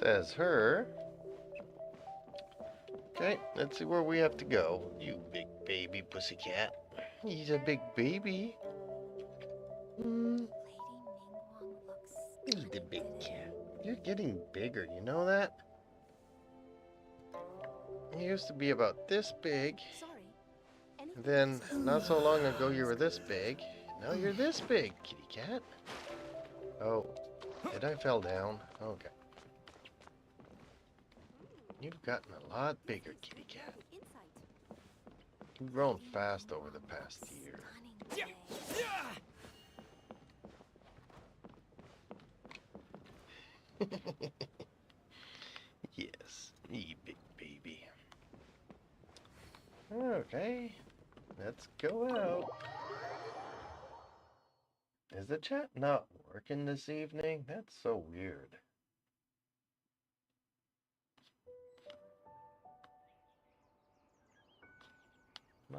Says her. Okay, let's see where we have to go. You big baby pussycat. He's a big baby. Lady Ningguang looks He's the big cat. You're getting bigger, you know that? You used to be about this big. Sorry. Anything Then, business not so long ago, you were this big. Now you're this big, kitty cat. Oh, did I fell down? Okay. You've gotten a lot bigger, kitty cat. insight? You've grown fast over the past year. stunning today. Yes, you big baby. Okay, let's go out. Is the chat not working this evening? That's so weird.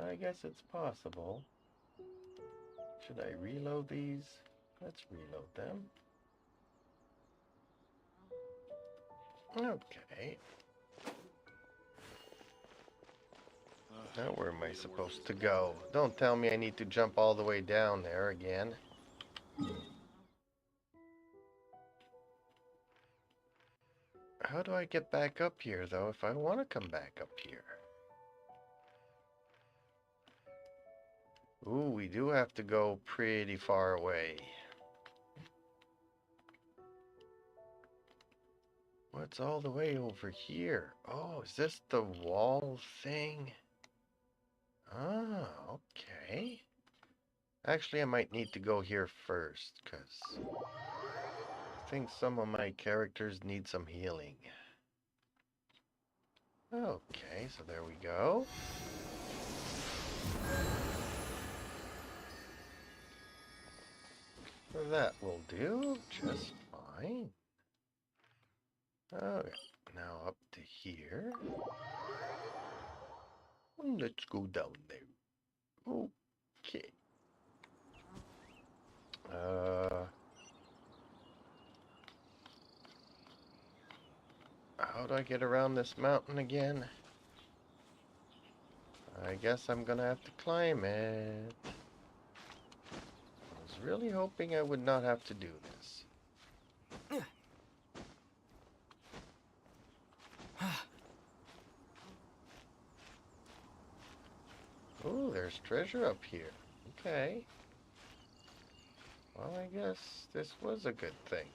I guess it's possible. Should I reload these? Let's reload them. Okay. Now where am I supposed to go? Don't tell me I need to jump all the way down there again. How do I get back up here, though, if I want to come back up here? Ooh, we do have to go pretty far away. What's all the way over here? Oh, is this the wall thing? Ah, okay. Actually, I might need to go here first, because I think some of my characters need some healing. Okay, so there we go. That will do just fine. Okay, now up to here. Let's go down there. Okay. How do I get around this mountain again? I guess I'm gonna have to climb it. I was really hoping I would not have to do this. Oh, there's treasure up here. Okay. Well, I guess this was a good thing.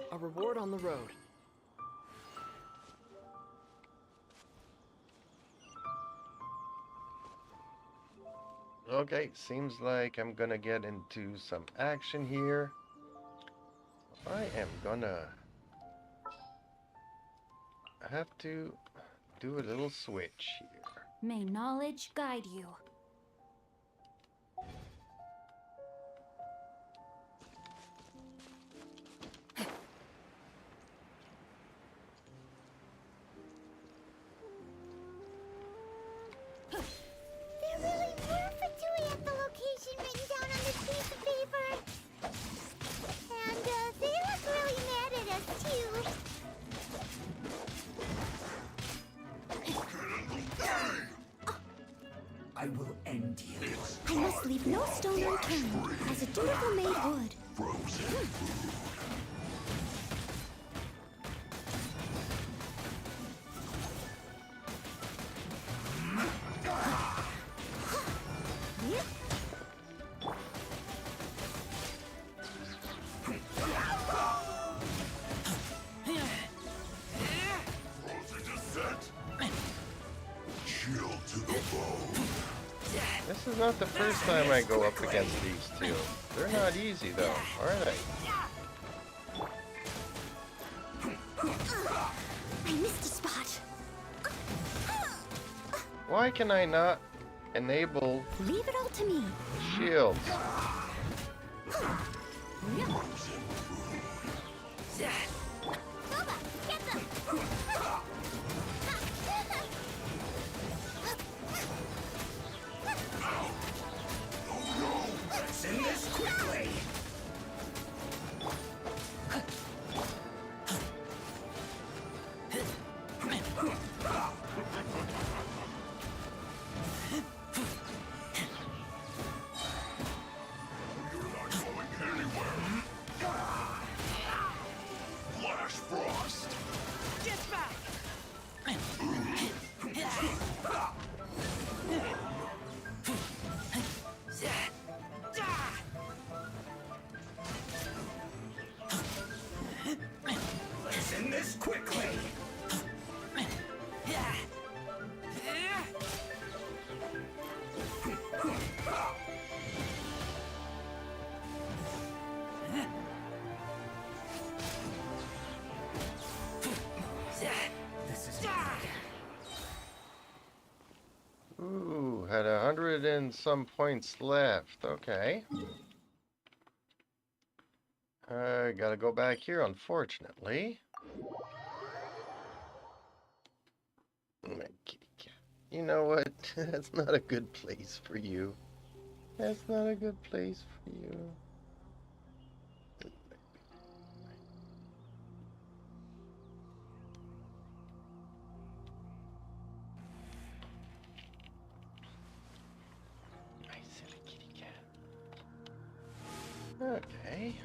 A reward on the road. Okay, seems like I'm gonna get into some action here. I am gonna have to do a little switch here. May knowledge guide you. There really were Fatui at the location written down on this piece of paper. And they look really mad at us too. I will end you. I must leave no stone unturned, as a dutiful maid would. This is not the first time I go up against these two. They're not easy though, are they? I missed a spot. Why can I not enable Leave it all to me. shields? Nova, get them! Send this quickly. Flash frost. Get back! Send this quickly. This is Ooh, had 100 and some points left. Okay. I gotta go back here, unfortunately. My kitty cat. You know what? That's not a good place for you. That's not a good place for you. My silly kitty cat. Okay.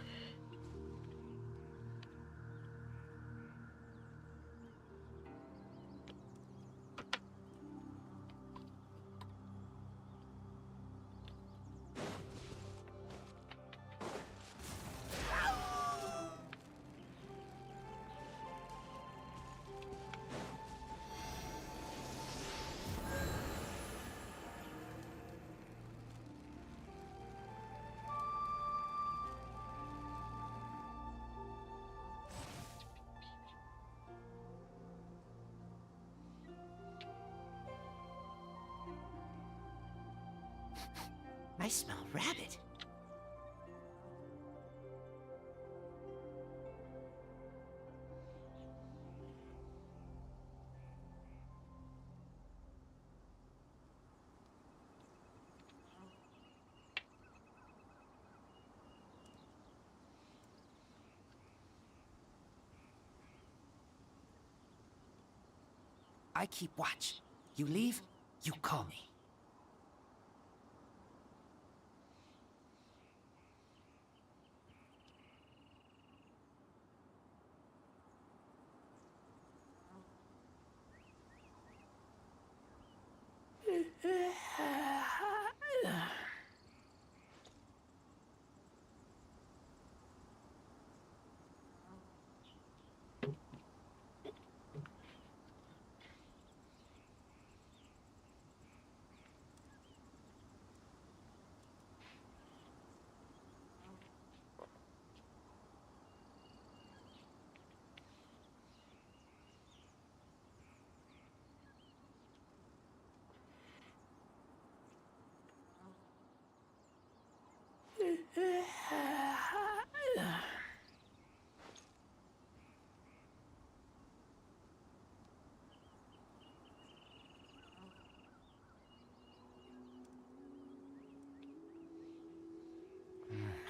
I smell rabbit. I keep watch. You leave, you call me.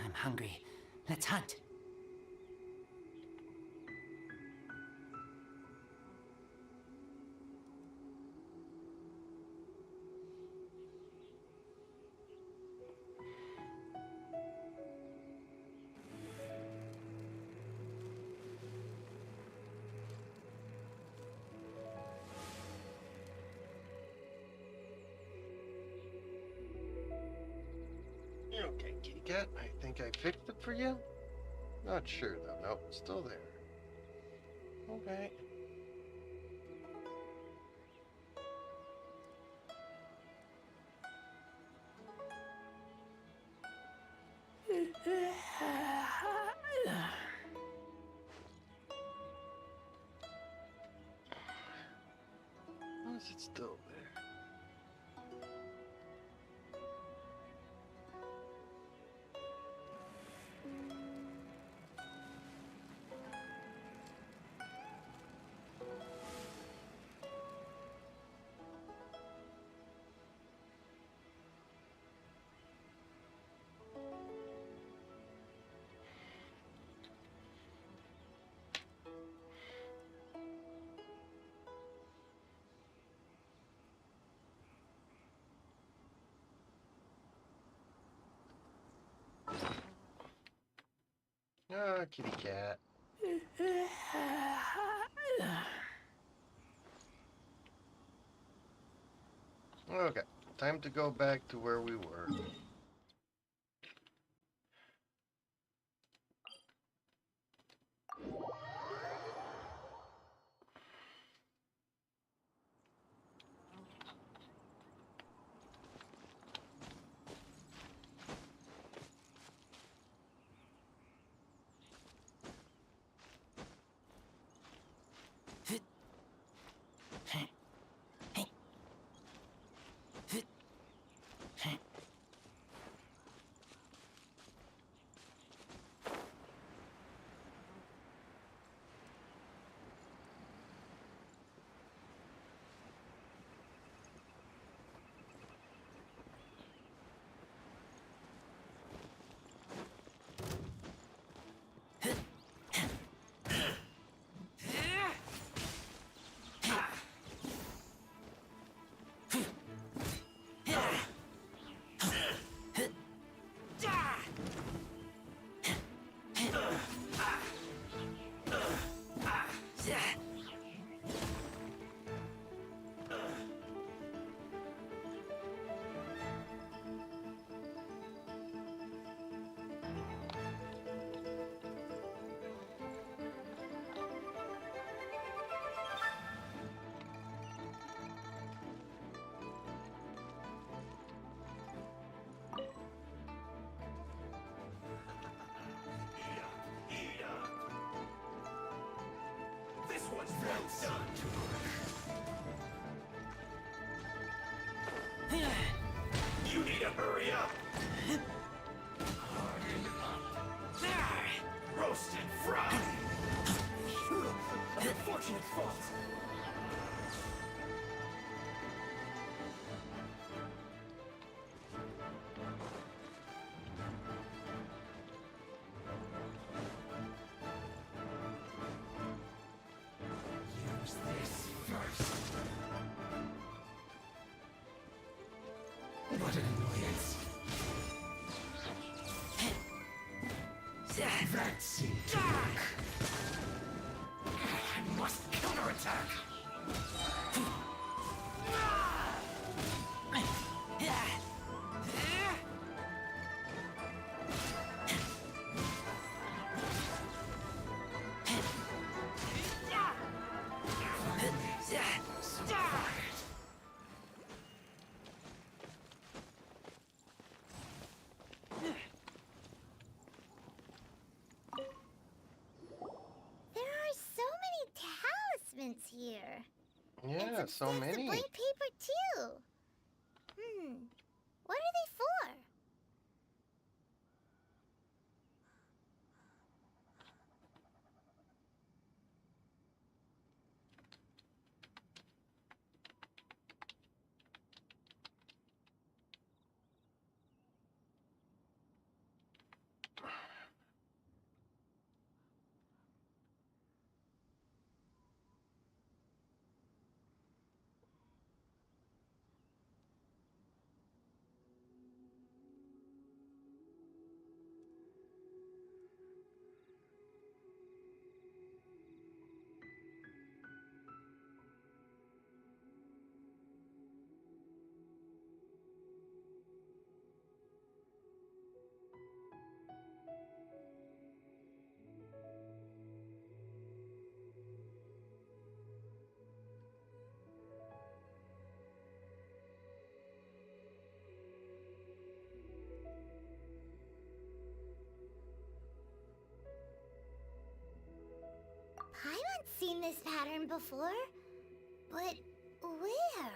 I'm hungry. Let's hunt. Okay, kitty cat, I think I fixed it for you. Not sure though. Nope, still there. Okay. Why is it still there? Ah, kitty cat. Okay, time to go back to where we were. This one's well done. You need you hurry up? Harden up. Roast and fry. An unfortunate fault. Use this first. What an annoyance. That seemed to work. I must counterattack. There are so many talismans here. And Yeah, some so stacks many. of blank paper too. What are they for? Paimon's seen this pattern before, but where?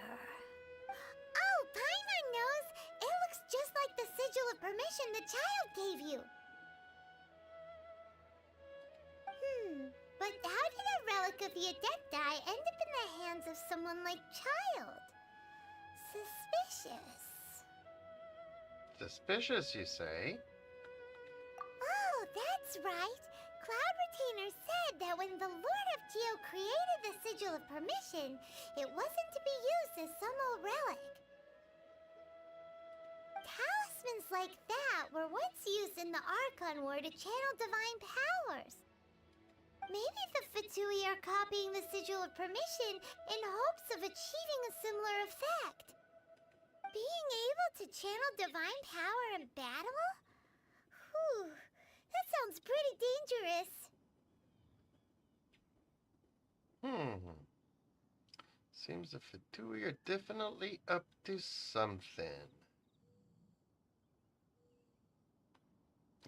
Oh, Paimon knows! It looks just like the sigil of permission the child gave you. But how did a relic of the Adepti end up in the hands of someone like Child? Suspicious. Suspicious, you say? Oh, that's right. Cloud Retainer said that when the Lord of Geo created the Sigil of Permission, it wasn't to be used as some old relic. Talismans like that were once used in the Archon War to channel divine powers. Maybe the Fatui are copying the Sigil of Permission in hopes of achieving a similar effect. Being able to channel divine power in battle? Whew, that sounds pretty dangerous. Seems the Fatui are definitely up to something.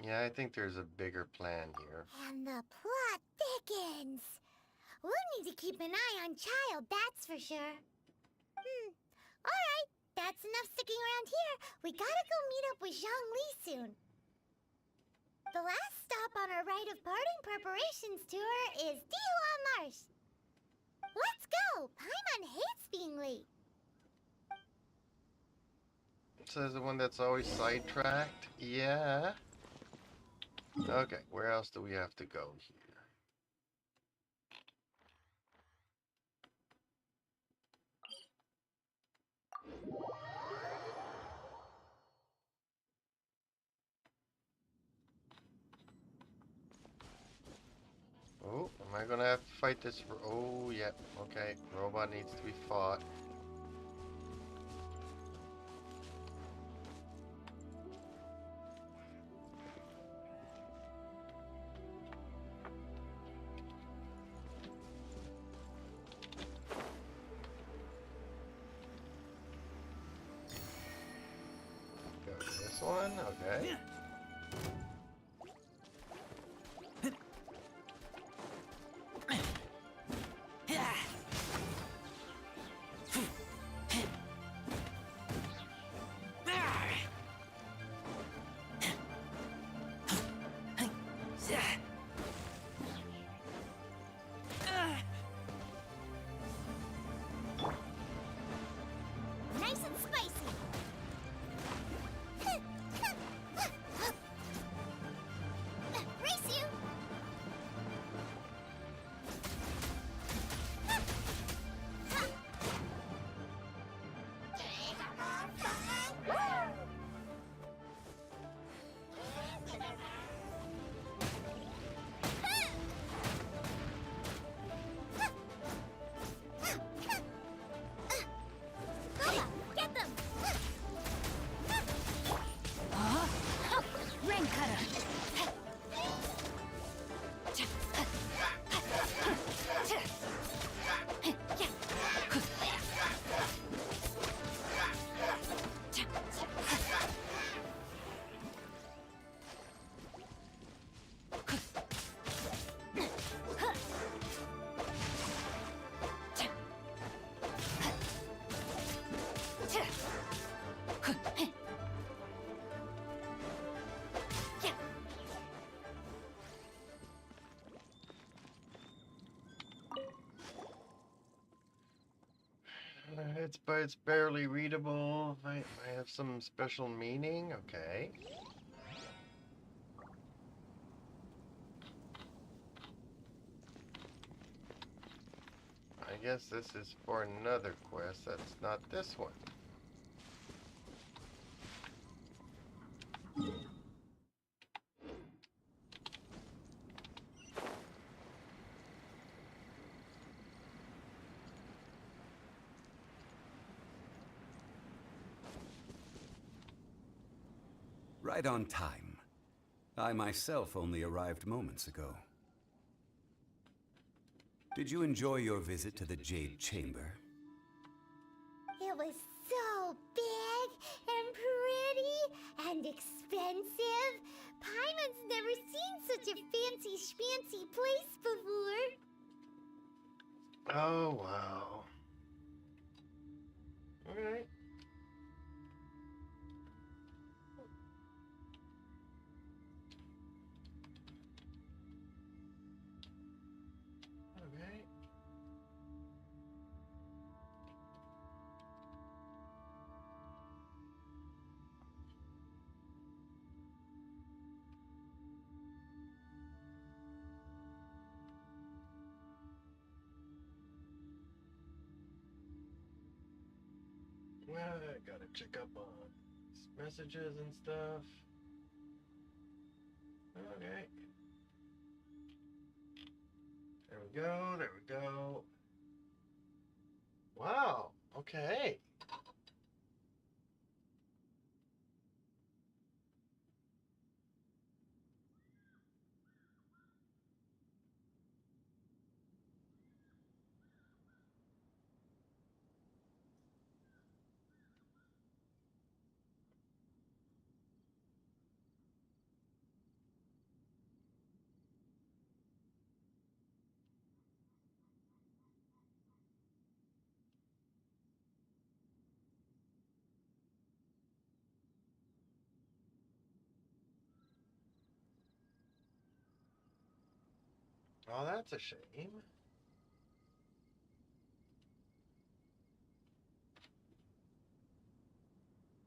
Yeah, I think there's a bigger plan here. And the plot thickens. We'll need to keep an eye on Child, that's for sure. Alright, that's enough sticking around here. We gotta go meet up with Zhongli soon. The last stop on our rite of parting preparations tour is Dihua Marsh. Let's go! Paimon hates being late. Says the one that's always sidetracked? Yeah. Okay, where else do we have to go here? Oh, am I gonna have to fight this? Oh, yeah. Okay, robot needs to be fought. Go to this one, okay. It's barely readable. Might have some special meaning. Okay. I guess this is for another quest. That's not this one. Right on time. I myself only arrived moments ago. Did you enjoy your visit to the Jade Chamber? It was so big and pretty and expensive. Paimon's never seen such a fancy schmancy place before. Oh, wow. Alright. Okay. Well, I gotta check up on messages and stuff. Okay. There we go, there we go. Wow, okay. Oh, that's a shame.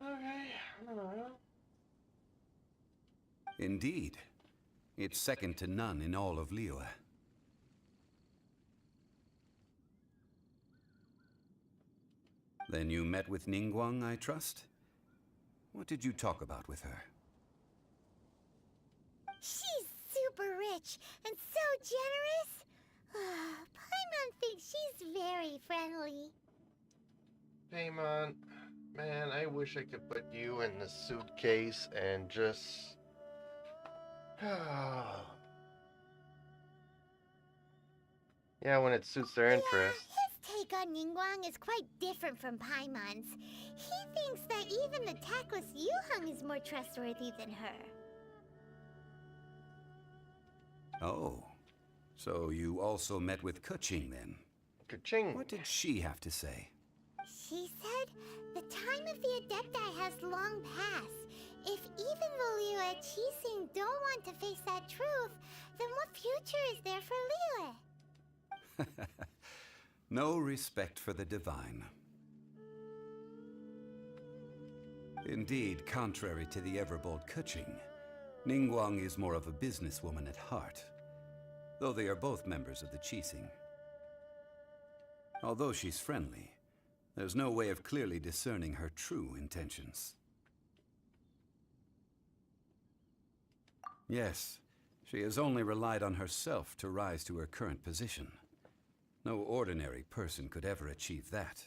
Okay, I don't know. Indeed. It's second to none in all of Liyue. Then you met with Ningguang, I trust? What did you talk about with her? She's super rich and so generous. Paimon thinks she's very friendly. Paimon, man, I wish I could put you in the suitcase and just... yeah, when it suits their interests. His take on Ningguang is quite different from Paimon's. He thinks that even the tactless Yuheng is more trustworthy than her. Oh. So you also met with Keqing then? Ka-ching. What did she have to say? She said the time of the Adepti has long passed. If even the Liyue Qixing don't want to face that truth, then what future is there for Liyue? No respect for the divine. Indeed, contrary to the ever-bold Keqing, Ningguang is more of a businesswoman at heart, though they are both members of the Qixing. Although she's friendly, there's no way of clearly discerning her true intentions. Yes, she has only relied on herself to rise to her current position. No ordinary person could ever achieve that.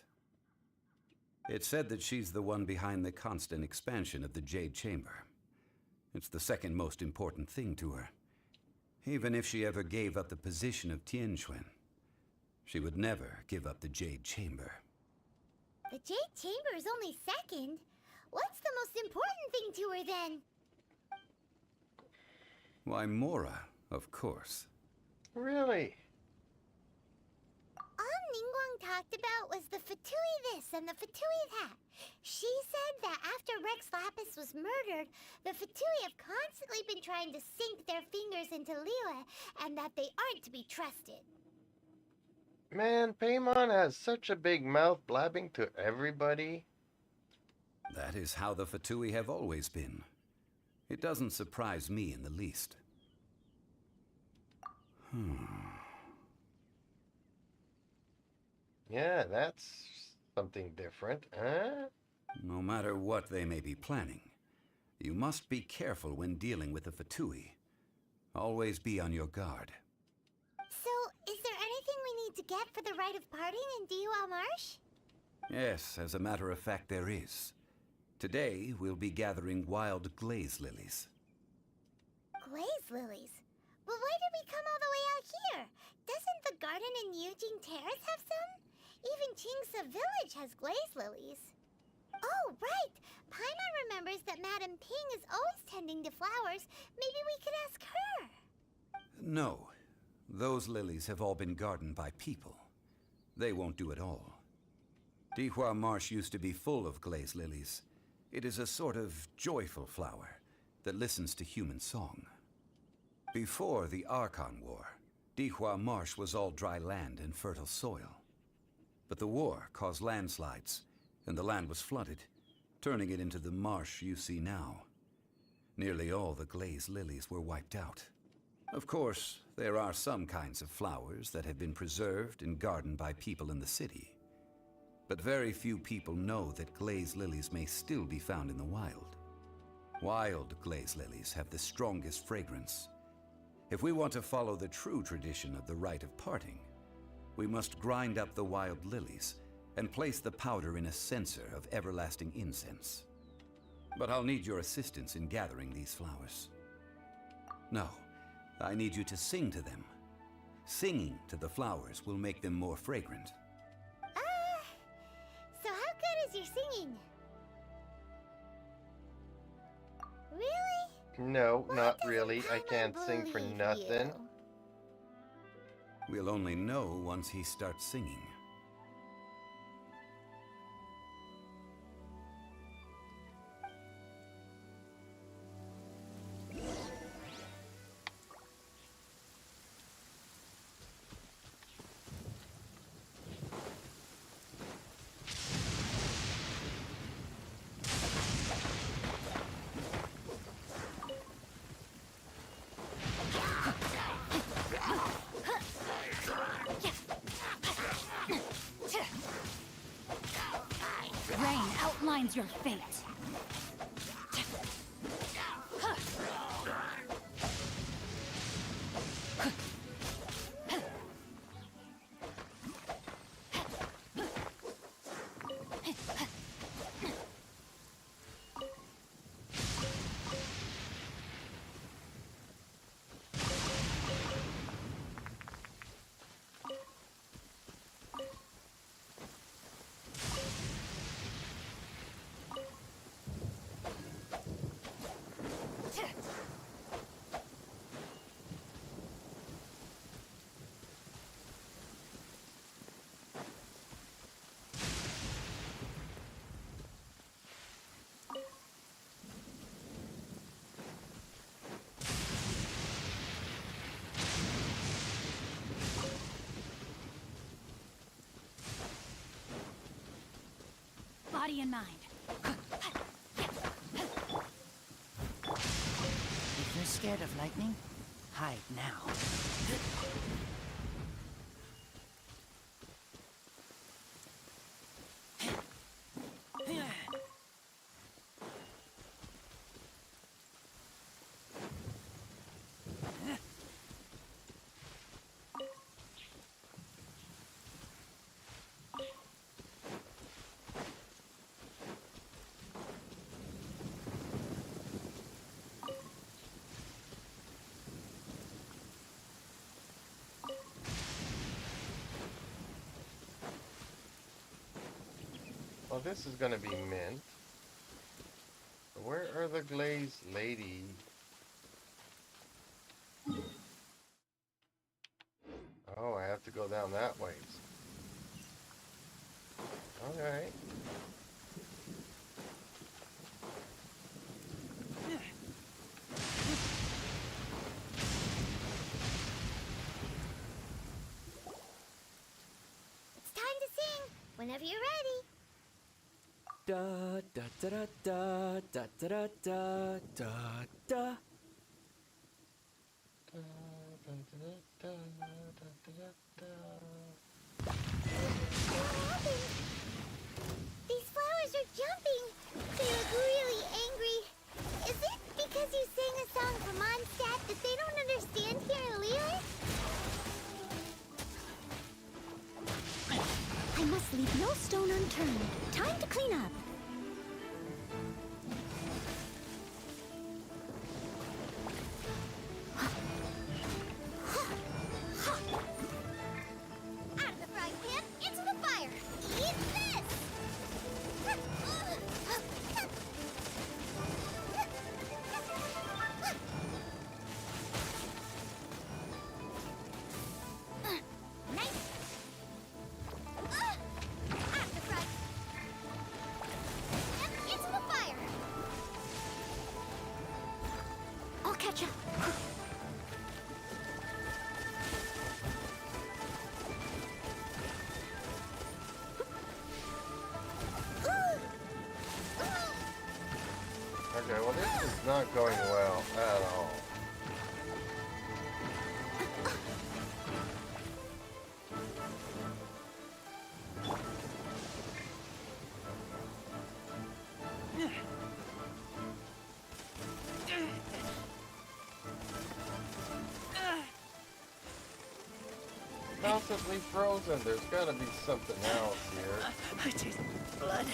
It's said that she's the one behind the constant expansion of the Jade Chamber. It's the second most important thing to her. Even if she ever gave up the position of Tianquan, she would never give up the Jade Chamber. The Jade Chamber is only second. What's the most important thing to her then? Why, Mora, of course. Really? All Ningguang talked about was the Fatui this and the Fatui that. She said that after Rex Lapis was murdered, the Fatui have constantly been trying to sink their fingers into Liyue, and that they aren't to be trusted. Man, Paimon has such a big mouth blabbing to everybody. That is how the Fatui have always been. It doesn't surprise me in the least. Yeah, that's something different, huh? No matter what they may be planning, you must be careful when dealing with the Fatui. Always be on your guard. So, is there anything we need to get for the rite of parting in Diwa Marsh? Yes, as a matter of fact, there is. Today, we'll be gathering wild glaze lilies. Glaze lilies? But why did we come all the way out here? Doesn't the garden in Eugene Terrace have some? Even Chingsa Village has glaze lilies. Oh, right! Paimon remembers that Madame Ping is always tending to flowers. Maybe we could ask her. No, those lilies have all been gardened by people. They won't do it all. Dihua Marsh used to be full of glaze lilies. It is a sort of joyful flower that listens to human song. Before the Archon War, Dihua Marsh was all dry land and fertile soil. But the war caused landslides, and the land was flooded, turning it into the marsh you see now. Nearly all the glaze lilies were wiped out. Of course, there are some kinds of flowers that have been preserved and gardened by people in the city. But very few people know that glaze lilies may still be found in the wild. Wild glaze lilies have the strongest fragrance. If we want to follow the true tradition of the rite of parting, we must grind up the wild lilies and place the powder in a censer of everlasting incense. But I'll need your assistance in gathering these flowers. No, I need you to sing to them. Singing to the flowers will make them more fragrant. So how good is your singing? Really? No, Why not doesn't really. I Paimon can't sing for believe nothing. you? We'll only know once he starts singing. Rain outlines your fate. Body and mind. If you're scared of lightning, hide now. Well, this is gonna be mint. Where are the glazed ladies? Oh, I have to go down that way. Alright. Whenever you're ready. Da da da da da da da da da da. What happened? These flowers are jumping. They look really angry. Is it because you sang a song for Mondstadt that they don't understand here in Liyue? I must leave no stone unturned. Time to clean up. Out of the frying pan, into the fire. Eat this! Nice. Out of the frying pan, into the fire. I'll catch up. Okay, well this is not going well at all. Constantly frozen. There's gotta be something else here. I taste blood.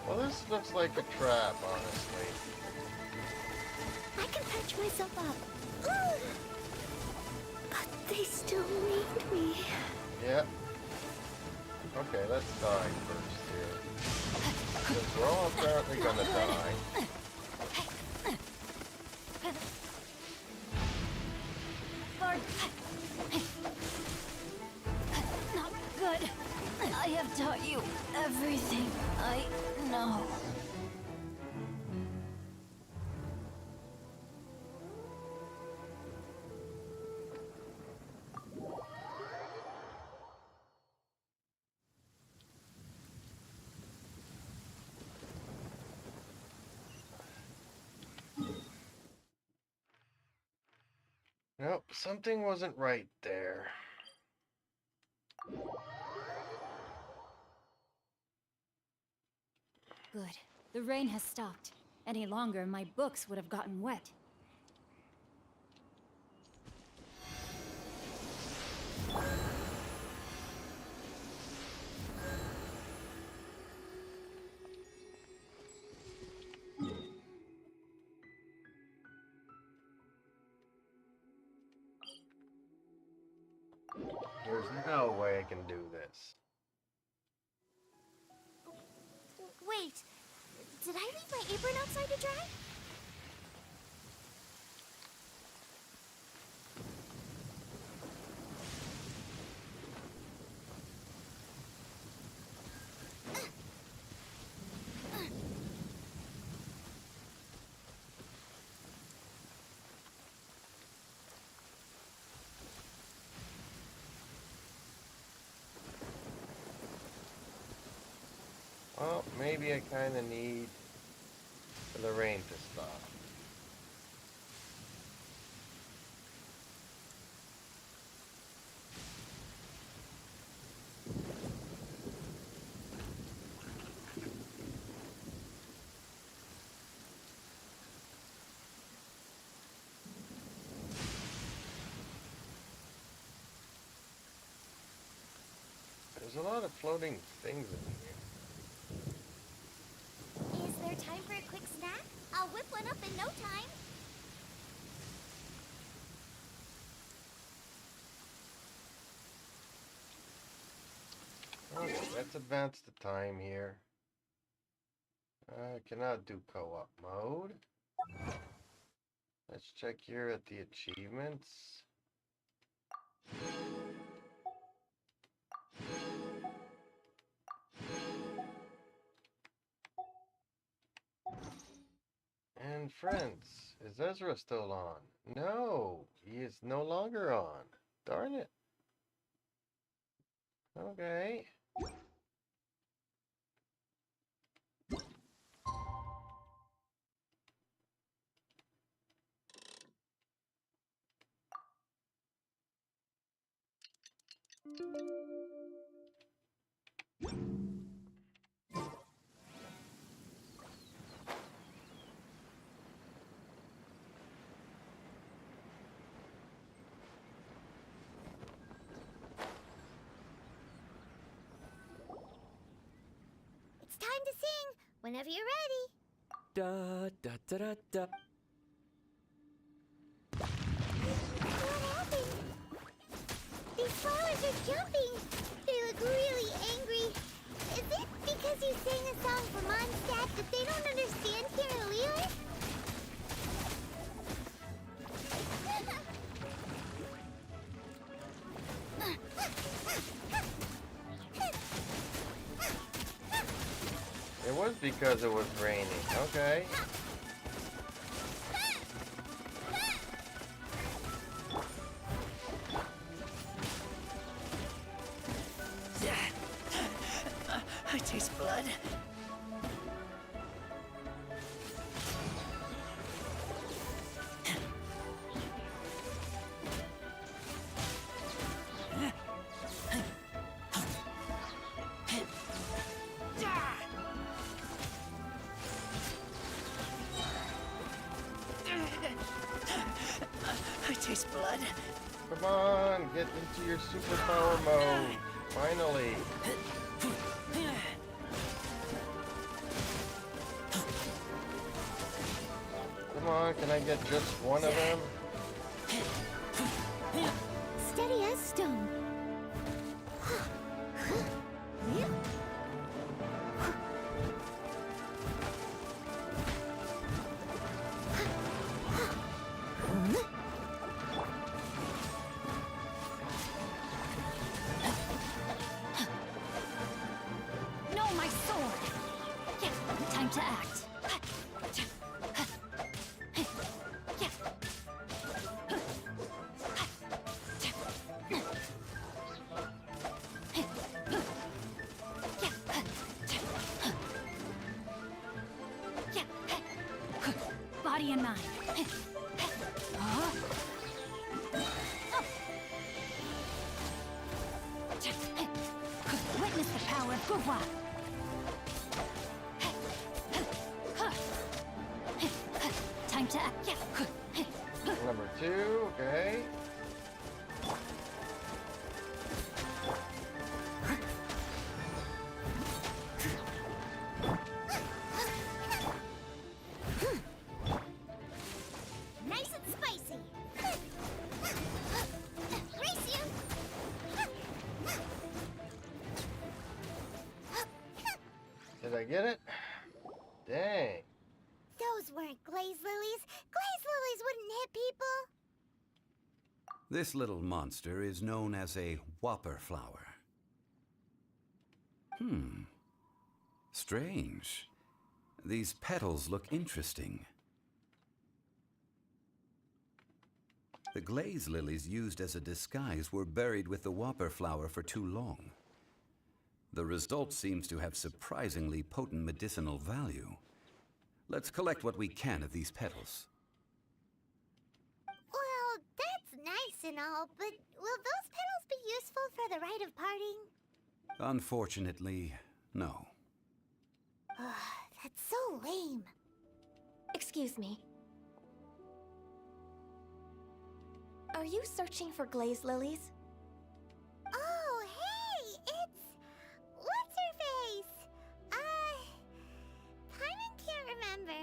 Well, this looks like a trap, honestly. I can patch myself up. But they still need me. Yep. Okay, let's die first here. Because we're all apparently gonna die. Lord. Not good. I have taught you everything I know. Nope, something wasn't right there. Good. The rain has stopped. Any longer, my books would have gotten wet. There's no way I can do this. Wait, did I leave my apron outside to dry? Well, maybe I kind of need the rain to stop. There's a lot of floating things in here. Is there time for a quick snack? I'll whip one up in no time. Okay, let's advance the time here. I cannot do co-op mode. Let's check here at the achievements. And friends, is Ezra still on? No, he is no longer on. Darn it. Okay. It's time to sing whenever you're ready. Da da da da da. What happened? These flowers are jumping. They look really angry. Is it because you sang a song for Mondstadt that they don't understand here in Liyue? It was because it was raining. Okay. I taste blood. I taste blood. Come on, get into your superpower mode. Finally. Come on, can I get just one of them? Steady as stone. No, my sword! Time to act. Body and mind. Witness the power of Gurwa. Time to act. Number 2, okay. Nice and spicy. Race you. Did I get it? Dang. Those weren't glaze lilies. Glaze lilies wouldn't hit people. This little monster is known as a whopper flower. Strange. These petals look interesting. The glaze lilies used as a disguise were buried with the whopper flower for too long. The result seems to have surprisingly potent medicinal value. Let's collect what we can of these petals. Well, that's nice and all, but will those petals be useful for the rite of parting? Unfortunately, no. That's so lame. Excuse me. Are you searching for glaze lilies? Oh, hey, it's... What's-her-face? Paimon can't remember.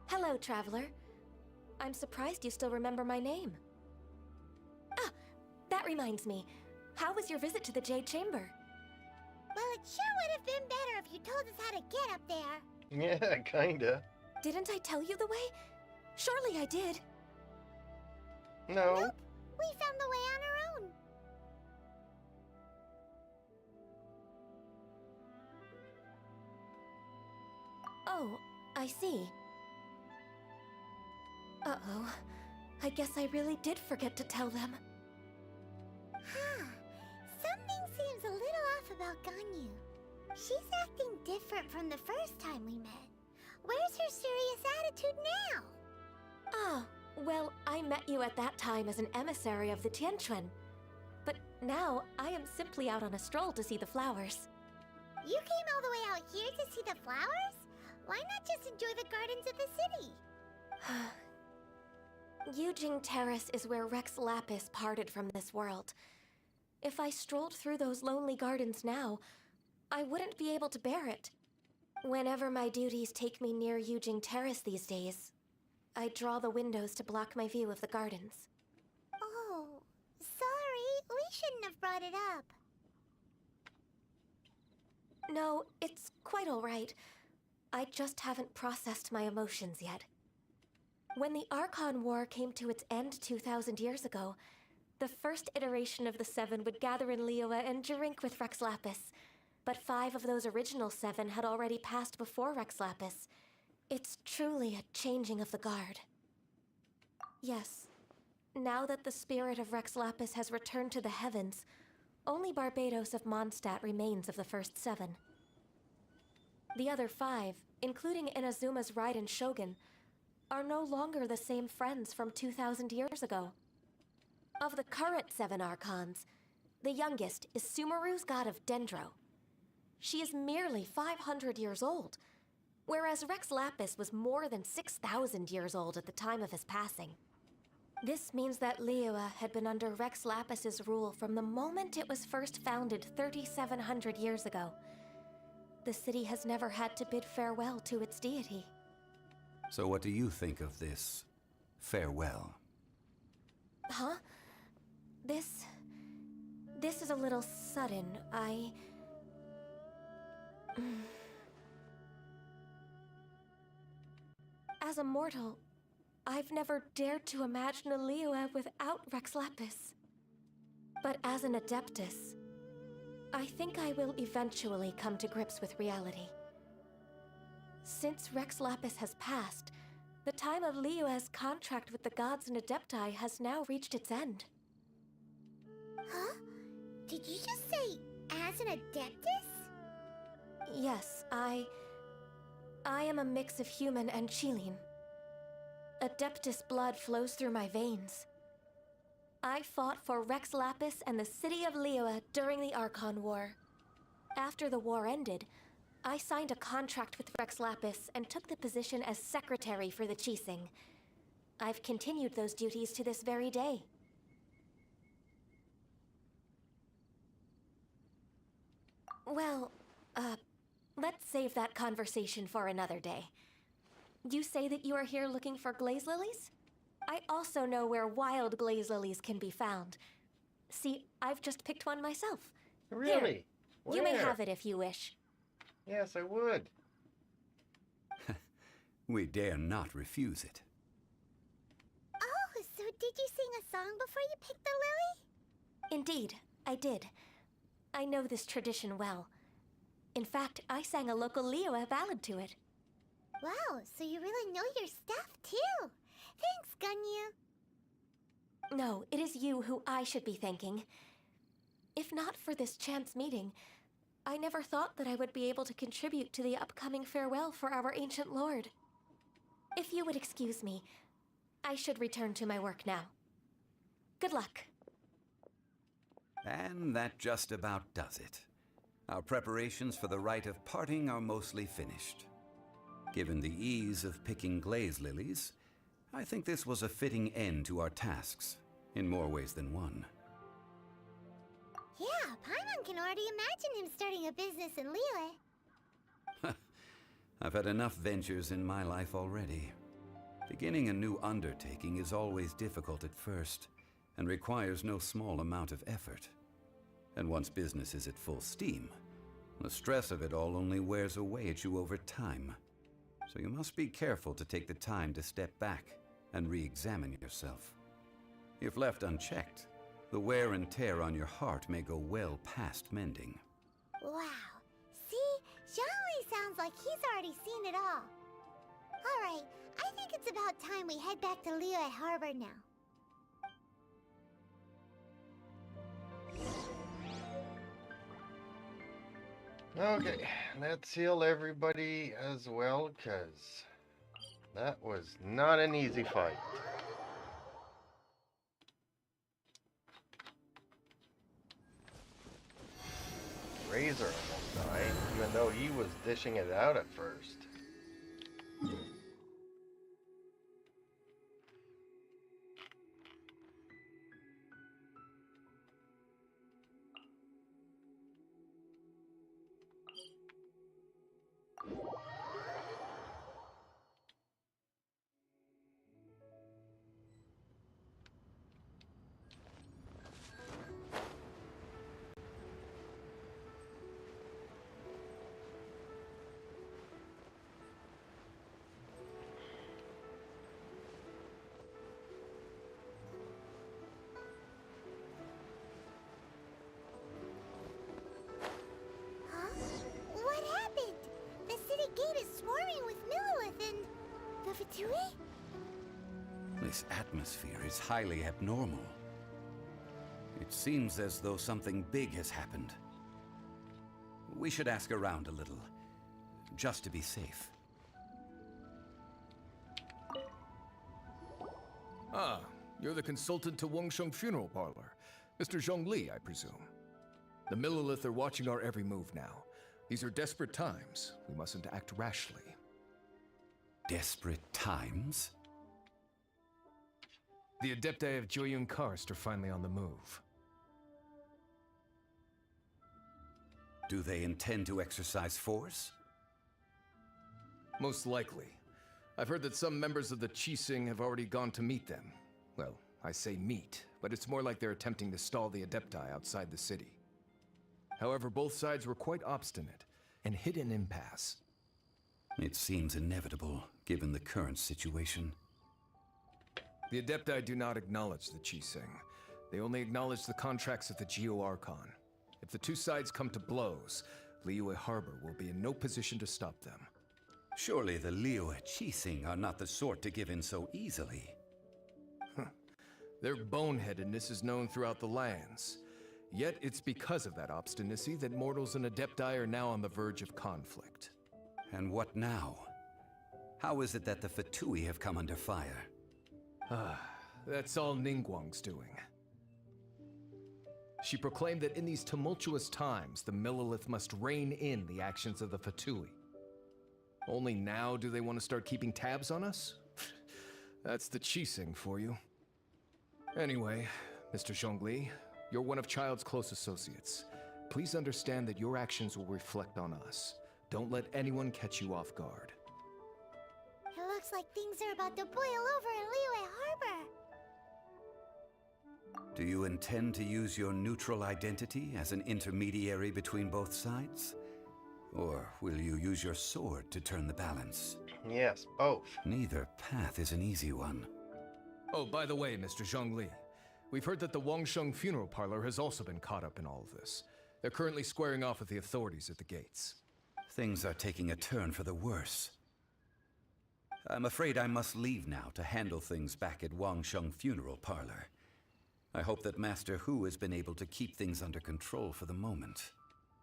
Hello, traveler. I'm surprised you still remember my name. Ah, that reminds me. How was your visit to the Jade Chamber? Well, it sure would have been better if you told us how to get up there. Yeah, kinda. Didn't I tell you the way? Surely I did. No. Nope. We found the way on our own. Oh, I see. Uh-oh. I guess I really did forget to tell them. Huh. Something seems a little off about Ganyu. She's acting different from the first time we met. Where's her serious attitude now? Ah, well, I met you at that time as an emissary of the Tianquan. But now, I am simply out on a stroll to see the flowers. You came all the way out here to see the flowers? Why not just enjoy the gardens of the city? Yujing Terrace is where Rex Lapis parted from this world. If I strolled through those lonely gardens now, I wouldn't be able to bear it. Whenever my duties take me near Yujing Terrace these days, I draw the windows to block my view of the gardens. Oh, sorry. We shouldn't have brought it up. No, it's quite all right. I just haven't processed my emotions yet. When the Archon War came to its end 2,000 years ago, the first iteration of the Seven would gather in Liyue and drink with Rex Lapis. But 5 of those original 7 had already passed before Rex Lapis. It's truly a changing of the guard. Yes, now that the spirit of Rex Lapis has returned to the heavens, only Barbados of Mondstadt remains of the first 7. The other 5, including Inazuma's Raiden Shogun, are no longer the same friends from 2,000 years ago. Of the current 7 Archons, the youngest is Sumeru's god of Dendro. She is merely 500 years old, whereas Rex Lapis was more than 6,000 years old at the time of his passing. This means that Liyue had been under Rex Lapis's rule from the moment it was first founded 3,700 years ago. The city has never had to bid farewell to its deity. So what do you think of this farewell? Huh? This is a little sudden. As a mortal, I've never dared to imagine a Liyue without Rex Lapis. But as an Adeptus, I think I will eventually come to grips with reality. Since Rex Lapis has passed, the time of Liyue's contract with the gods and Adepti has now reached its end. Huh? Did you just say, as an Adeptus? Yes, I am a mix of human and Qilin. Adeptus blood flows through my veins. I fought for Rex Lapis and the city of Liyue during the Archon War. After the war ended, I signed a contract with Rex Lapis and took the position as secretary for the Qixing. I've continued those duties to this very day. Well, let's save that conversation for another day. You say that you are here looking for glaze lilies? I also know where wild glaze lilies can be found. See, I've just picked one myself. Really? Here, you may Where? have it if you wish. Yes, I would. We dare not refuse it. Oh, so did you sing a song before you picked the lily? Indeed, I did. I know this tradition well. In fact, I sang a local Liyue ballad to it. Wow, so you really know your stuff, too. Thanks, Ganyu. No, it is you who I should be thanking. If not for this chance meeting, I never thought that I would be able to contribute to the upcoming farewell for our ancient lord. If you would excuse me, I should return to my work now. Good luck. And that just about does it. Our preparations for the rite of parting are mostly finished. Given the ease of picking glaze lilies, I think this was a fitting end to our tasks, in more ways than one. Yeah, Paimon can already imagine him starting a business in Liyue. I've had enough ventures in my life already. Beginning a new undertaking is always difficult at first, and requires no small amount of effort. And once business is at full steam, the stress of it all only wears away at you over time. So you must be careful to take the time to step back and re-examine yourself. If left unchecked, the wear and tear on your heart may go well past mending. Wow. See? Zhongli sounds like he's already seen it all. Alright, I think it's about time we head back to Liyue Harbor now. Okay, let's heal everybody as well, because that was not an easy fight. Razor almost died, even though he was dishing it out at first. This atmosphere is highly abnormal. It seems as though something big has happened. We should ask around a little, just to be safe. Ah, you're the consultant to Wangsheng Funeral Parlor. Mr. Zhongli, I presume. The Millilith are watching our every move now. These are desperate times. We mustn't act rashly. Desperate times? The Adepti of Joyun Karst are finally on the move. Do they intend to exercise force? Most likely. I've heard that some members of the Qixing have already gone to meet them. Well, I say meet, but it's more like they're attempting to stall the Adepti outside the city. However, both sides were quite obstinate and hit an impasse. It seems inevitable, given the current situation. The Adepti do not acknowledge the Qixing. They only acknowledge the contracts of the Geo-Archon. If the two sides come to blows, Liyue Harbor will be in no position to stop them. Surely the Liyue Qixing are not the sort to give in so easily. Their boneheadedness is known throughout the lands. Yet it's because of that obstinacy that mortals and Adepti are now on the verge of conflict. And what now? How is it that the Fatui have come under fire? That's all Ningguang's doing. She proclaimed that in these tumultuous times, the Millilith must rein in the actions of the Fatui. Only now do they want to start keeping tabs on us? That's the Qixing for you. Anyway, Mr. Zhongli, you're one of Child's close associates. Please understand that your actions will reflect on us. Don't let anyone catch you off guard. It looks like things are about to boil over in Liyue Harbor. Do you intend to use your neutral identity as an intermediary between both sides? Or will you use your sword to turn the balance? Yes, both. Neither path is an easy one. Oh, by the way, Mr. Zhongli, we've heard that the Wangsheng Funeral Parlor has also been caught up in all of this. They're currently squaring off with the authorities at the gates. Things are taking a turn for the worse. I'm afraid I must leave now to handle things back at Wangsheng Funeral Parlor. I hope that Master Hu has been able to keep things under control for the moment.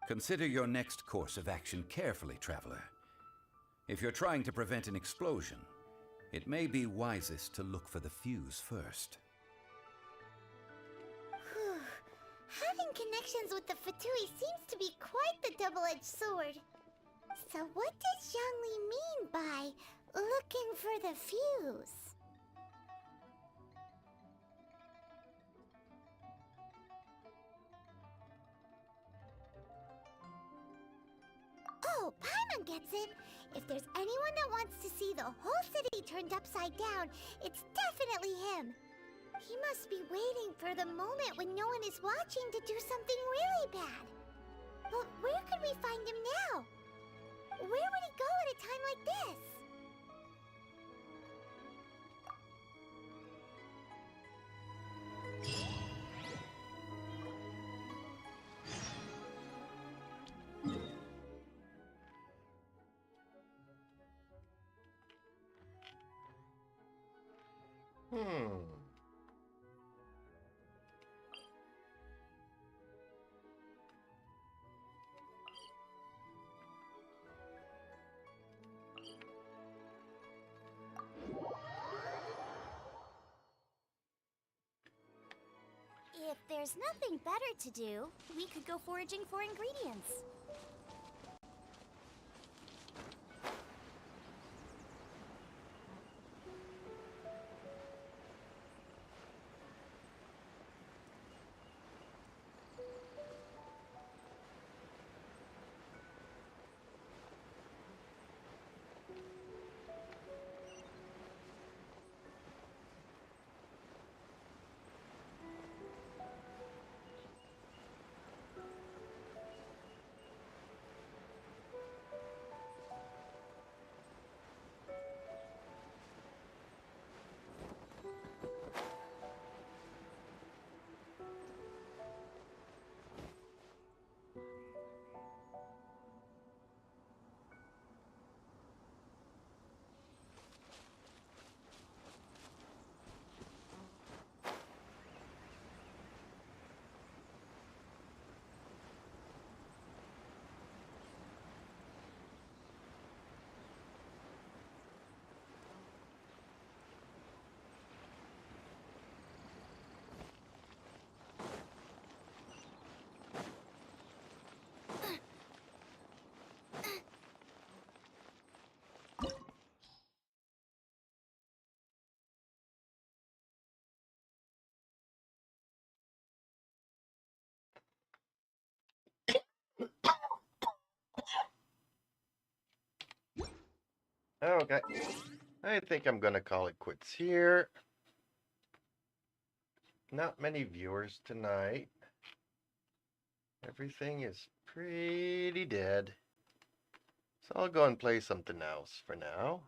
Consider your next course of action carefully, Traveler. If you're trying to prevent an explosion, it may be wisest to look for the fuse first. Having connections with the Fatui seems to be quite the double-edged sword. So what does Zhongli mean by looking for the fuse? Oh, Paimon gets it! If there's anyone that wants to see the whole city turned upside down, it's definitely him! He must be waiting for the moment when no one is watching to do something really bad. But where could we find him now? Where would he go at a time like this? Hmm. If there's nothing better to do, we could go foraging for ingredients. Okay. I think I'm gonna call it quits here. Not many viewers tonight. Everything is pretty dead. So I'll go and play something else for now.